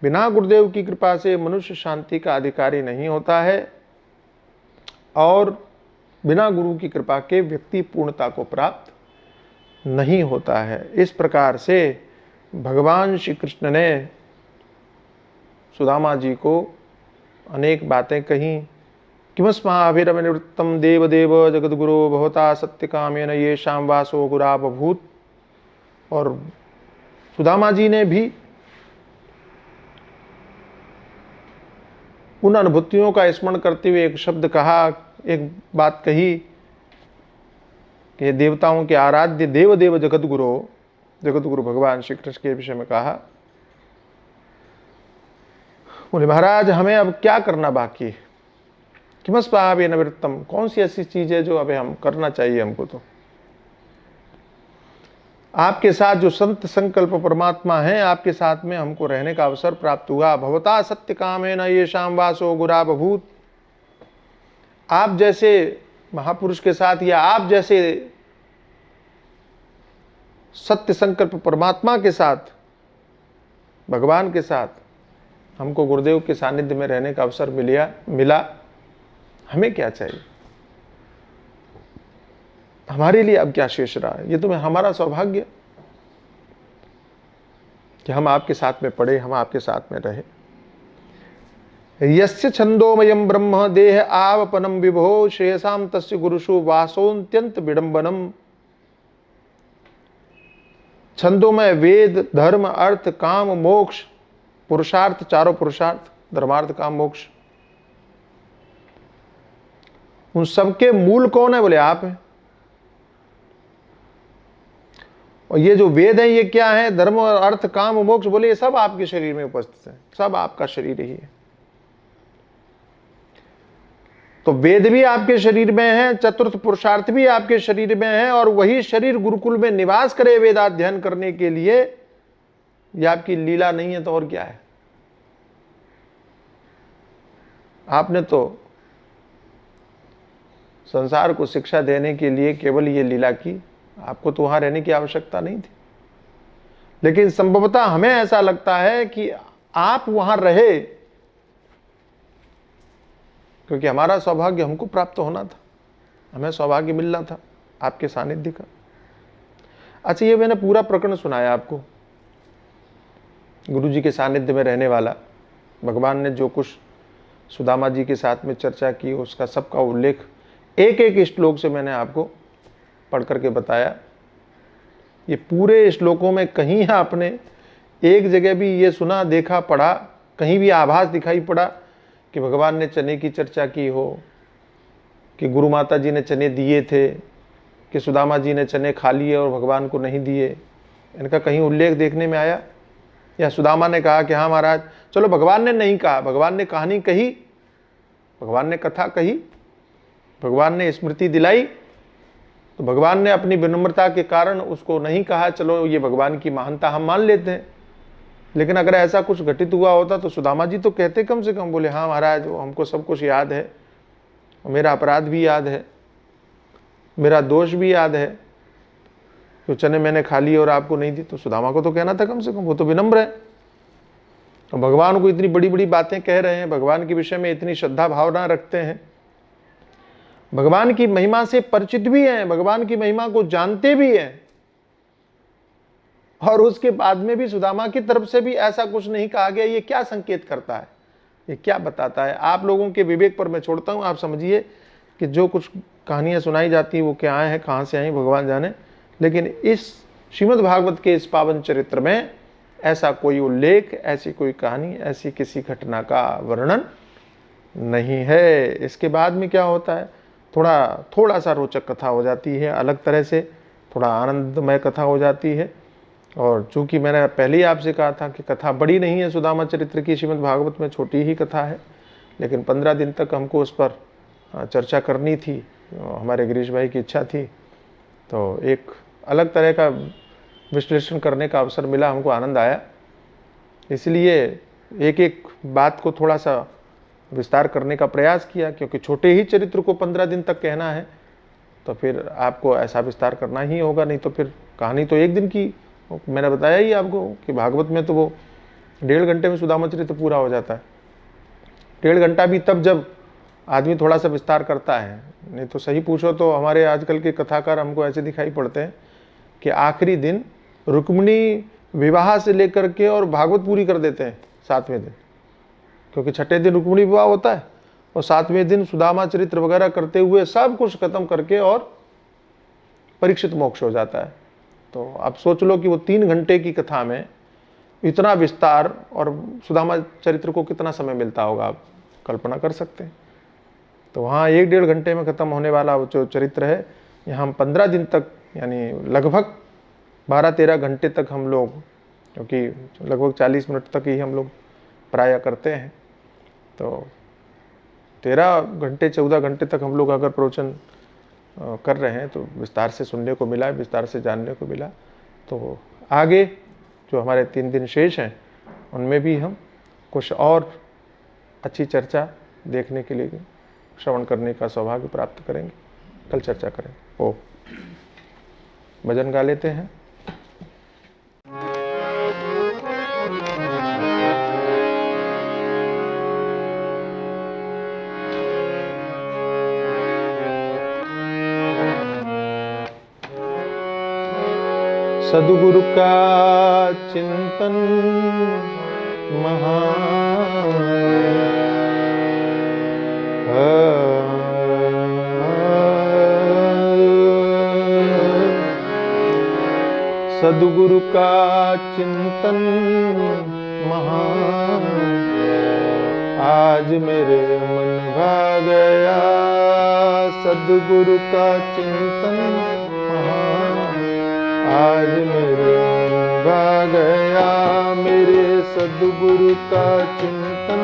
बिना गुरुदेव की कृपा से मनुष्य शांति का अधिकारी नहीं होता है और बिना गुरु की कृपा के व्यक्ति पूर्णता को प्राप्त नहीं होता है। इस प्रकार से भगवान श्री कृष्ण ने सुदामा जी को अनेक बातें कही। किमस्माभिरवनिवृत्तम देवदेव जगद्गुरो भवता सत्यकामेन येषां वासो गुरा बभूत। और सुदामा जी ने भी उन अनुभूतियों का स्मरण करते हुए एक शब्द कहा, एक बात कही कि देवताओं के आराध्य देवदेव जगद्गुरु भगवान श्री कृष्ण के विषय में कहा। बोले महाराज हमें अब क्या करना बाकी है? किमस्माभिः निवृत्तम, कौन सी ऐसी चीज है जो अभी हम करना चाहिए हमको? तो आपके साथ जो संत संकल्प परमात्मा है, आपके साथ में हमको रहने का अवसर प्राप्त हुआ। भवता सत्य कामेन येषां वासो गुरा बभूत। आप जैसे महापुरुष के साथ या आप जैसे सत्य संकल्प परमात्मा के साथ, भगवान के साथ हमको गुरुदेव के सानिध्य में रहने का अवसर मिला। हमें क्या चाहिए? हमारे लिए अब क्या शेष रहा है? ये तो हमारा सौभाग्य कि हम आपके साथ में पढ़े, हम आपके साथ में रहे। यस्य छंदोमयम ब्रह्म देह आवपनम विभो श्रेयसाम तस्य गुरुषु वासोन्त्यंत विडंबनम। छंदोमय वेद धर्म अर्थ काम मोक्ष पुरुषार्थ, चारों पुरुषार्थ धर्मार्थ काम मोक्ष, उन सबके मूल कौन है? बोले आप हैं। और ये जो वेद है ये क्या है? धर्म और अर्थ काम मोक्ष, बोले ये सब आपके शरीर में उपस्थित है, सब आपका शरीर ही है। तो वेद भी आपके शरीर में है, चतुर्थ पुरुषार्थ भी आपके शरीर में है, और वही शरीर गुरुकुल में निवास करे वेदाध्ययन करने के लिए। ये आपकी लीला नहीं है तो और क्या है? आपने तो संसार को शिक्षा देने के लिए केवल ये लीला की, आपको तो वहां रहने की आवश्यकता नहीं थी। लेकिन संभवतः हमें ऐसा लगता है कि आप वहां रहे क्योंकि हमारा सौभाग्य हमको प्राप्त होना था, हमें सौभाग्य मिलना था आपके सानिध्य का। अच्छा, ये मैंने पूरा प्रकरण सुनाया आपको, गुरु जी के सानिध्य में रहने वाला। भगवान ने जो कुछ सुदामा जी के साथ में चर्चा की उसका सबका उल्लेख एक एक श्लोक से मैंने आपको पढ़ करके बताया। ये पूरे श्लोकों में कहीं आपने एक जगह भी ये सुना, देखा, पढ़ा, कहीं भी आभास दिखाई पड़ा कि भगवान ने चने की चर्चा की हो, कि गुरु माता जी ने चने दिए थे, कि सुदामा जी ने चने खा लिए और भगवान को नहीं दिए? इनका कहीं उल्लेख देखने में आया? या सुदामा ने कहा कि हाँ महाराज, चलो भगवान ने नहीं कहा, भगवान ने कहानी कही, भगवान ने कथा कही, भगवान ने स्मृति दिलाई, तो भगवान ने अपनी विनम्रता के कारण उसको नहीं कहा, चलो ये भगवान की महानता हम मान लेते हैं। लेकिन अगर ऐसा कुछ घटित हुआ होता तो सुदामा जी तो कहते कम से कम, बोले हाँ महाराज हमको सब कुछ याद है, मेरा अपराध भी याद है, मेरा दोष भी याद है, जो चने मैंने खा ली और आपको नहीं दी। तो सुदामा को तो कहना था कम से कम, वो तो विनम्र है। तो भगवान को इतनी बड़ी बड़ी बातें कह रहे हैं, भगवान के विषय में इतनी श्रद्धा भावना रखते हैं, भगवान की महिमा से परिचित भी हैं, भगवान की महिमा को जानते भी हैं, और उसके बाद में भी सुदामा की तरफ से भी ऐसा कुछ नहीं कहा गया। ये क्या संकेत करता है? ये क्या बताता है? आप लोगों के विवेक पर मैं छोड़ता हूं। आप समझिए कि जो कुछ कहानियां सुनाई जाती हैं वो क्या हैं, कहां से आई, भगवान जाने। लेकिन इस श्रीमद् भागवत के इस पावन चरित्र में ऐसा कोई उल्लेख, ऐसी कोई कहानी, ऐसी किसी घटना का वर्णन नहीं है। इसके बाद में क्या होता है? थोड़ा सा रोचक कथा हो जाती है, अलग तरह से थोड़ा आनंदमय कथा हो जाती है। और चूंकि मैंने पहले ही आपसे कहा था कि कथा बड़ी नहीं है सुदामा चरित्र की, श्रीमद् भागवत में छोटी ही कथा है, लेकिन 15 दिन तक हमको उस पर चर्चा करनी थी, हमारे गिरीश भाई की इच्छा थी, तो एक अलग तरह का विश्लेषण करने का अवसर मिला, हमको आनंद आया। इसलिए एक एक बात को थोड़ा सा विस्तार करने का प्रयास किया, क्योंकि छोटे ही चरित्र को 15 दिन तक कहना है तो फिर आपको ऐसा विस्तार करना ही होगा, नहीं तो फिर कहानी तो एक दिन की, मैंने बताया ही आपको कि भागवत में तो वो 1.5 घंटे में सुदामा चरित्र पूरा हो जाता है। 1.5 घंटा भी तब जब आदमी थोड़ा सा विस्तार करता है, नहीं तो सही पूछो तो हमारे आजकल के कथाकार हमको ऐसे दिखाई पड़ते हैं कि आखिरी दिन रुक्मिणी विवाह से लेकर के और भागवत पूरी कर देते हैं 7वें दिन, क्योंकि 6ठे दिन रुक्मिणी विवाह होता है और 7वें दिन सुदामा चरित्र वगैरह करते हुए सब कुछ खत्म करके और परीक्षित मोक्ष हो जाता है। तो आप सोच लो कि वो 3 घंटे की कथा में इतना विस्तार, और सुदामा चरित्र को कितना समय मिलता होगा, आप कल्पना कर सकते हैं। तो वहाँ 1-1.5 घंटे में खत्म होने वाला वो जो चरित्र है, यहाँ हम 15 दिन तक, यानी लगभग 12-13 घंटे तक हम लोग, क्योंकि लगभग 40 मिनट तक ही हम लोग प्राय करते हैं, तो 13 घंटे 14 घंटे तक हम लोग अगर प्रवचन कर रहे हैं तो विस्तार से सुनने को मिला, विस्तार से जानने को मिला। तो आगे जो हमारे 3 दिन शेष हैं उनमें भी हम कुछ और अच्छी चर्चा देखने के लिए, श्रवण करने का सौभाग्य प्राप्त करेंगे। कल चर्चा करेंगे। ओ भजन गा लेते हैं। सद्गुरु का चिंतन महान सद्गुरु का चिंतन महान, आज मेरे मन भा गया। सद्गुरु का चिंतन महान, आज मेरे मन भा गया। मेरे सद्गुरु का चिंतन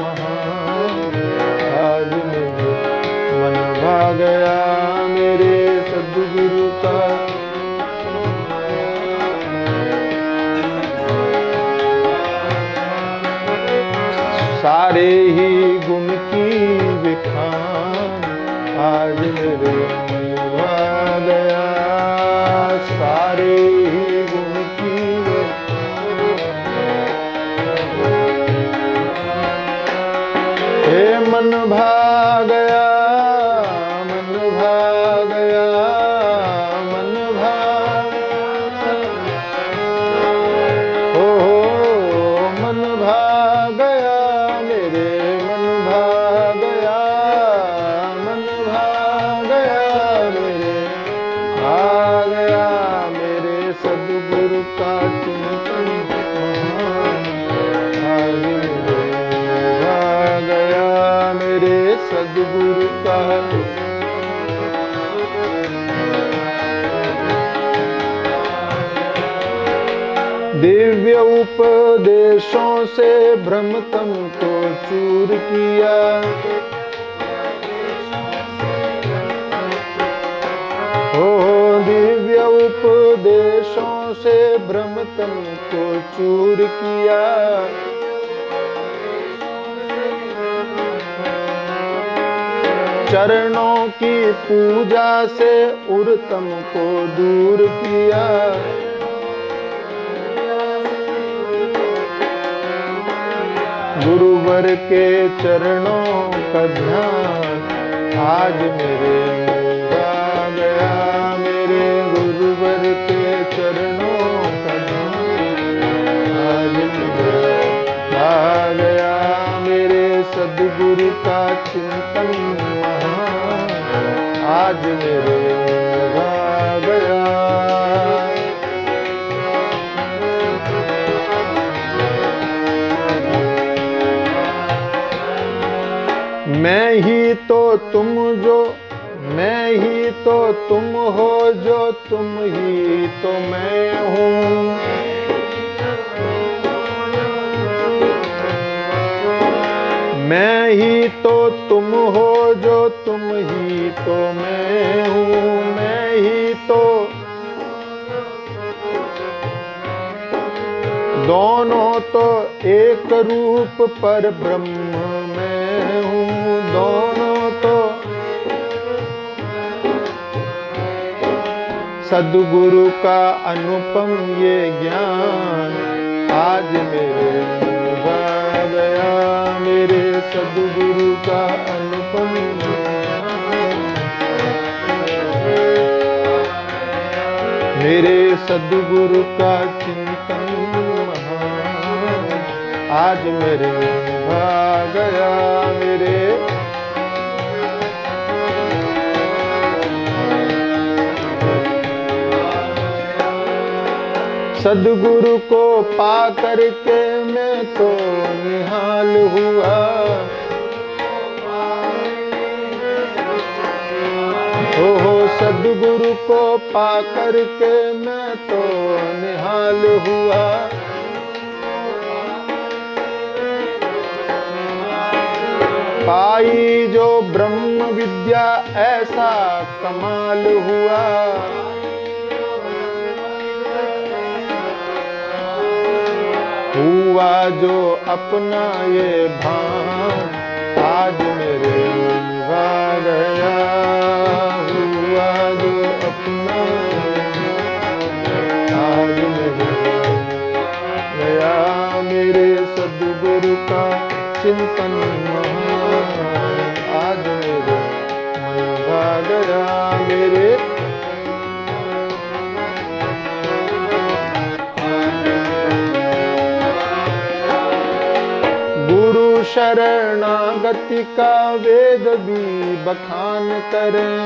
महान, आज मेरे मन भा गया। मेरे सद्गुरु का सारे ही गुण की विखान, आज मेरे मन भा गया। सारे ही गुण की हे मन भा गया, मन भा गया, मन भा मन भा गया। मेरे मन भा गया, मन भा गया। मेरे भा गया। मेरे सद्गुरु का चिंतन महान, आज मेरे भा गया। मेरे सद्गुरु का दिव्य उपदेशों से भ्रम तुमको चूर किया। हो दिव्य उपदेशों से भ्रम तुमको चूर किया। चरणों की पूजा से उर्तम को दूर किया। गुरुवर के चरणों का ध्यान, आज मेरे मन भा गया। मेरे गुरुवर के चरणों का ध्यान, आज मेरे भा गया। मेरे सद्गुरु का चिंतन महान, आज मेरे भा गया। मैं ही तो तुम जो, मैं ही तो तुम हो जो, तुम ही तो मैं हूँ। मैं ही तो तुम हो जो, तुम ही तो मैं हूँ। मैं ही तो दोनों तो एक रूप पर ब्रह्म मैं हूँ। दोनों तो सद्गुरु का अनुपम ये ज्ञान आज मेरे आ गया। मेरे सद्गुरु का अनुपम मेरे सद्गुरु का चिंतन महान आज मेरे आ गया। मेरे सद्गुरु को पा करके मैं तो निहाल हुआ। हो सद्गुरु को पा करके मैं तो निहाल हुआ। पाई जो ब्रह्म विद्या ऐसा कमाल हुआ। हुआ जो अपना ये भान आज मेरे आ गया। हुआ जो अपना आज मेरे गया। मेरे सद्गुरु का चिंतन महान आज मेरे आ गया। मेरे गुरु शरणागति का वेद भी बखान करें।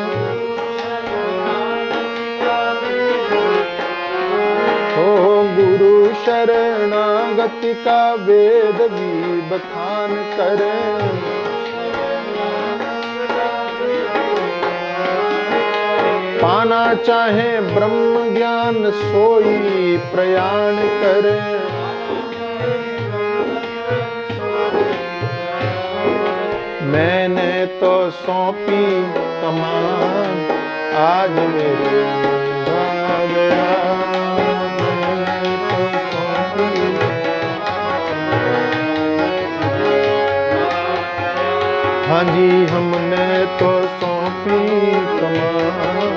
हो गुरु शरणागति का वेद भी बखान करें। पाना चाहे ब्रह्म ज्ञान सोई प्रयाण करें। मैंने तो सौंपी कमान आज मेरे आ गया। मैंने तो सौंपी हाँ जी हमने तो सौंपी कमान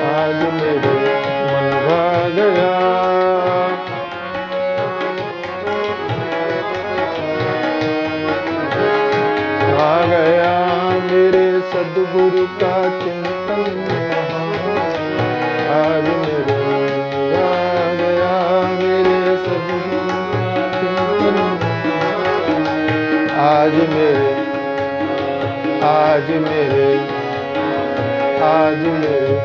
आज मेरे मन आ गया। आ गया मेरे सद्गुरु का चिंतन आज मेरे आ गया। मेरे सद्गुरु का चिंतन आज मेरे आज मेरे आज मेरे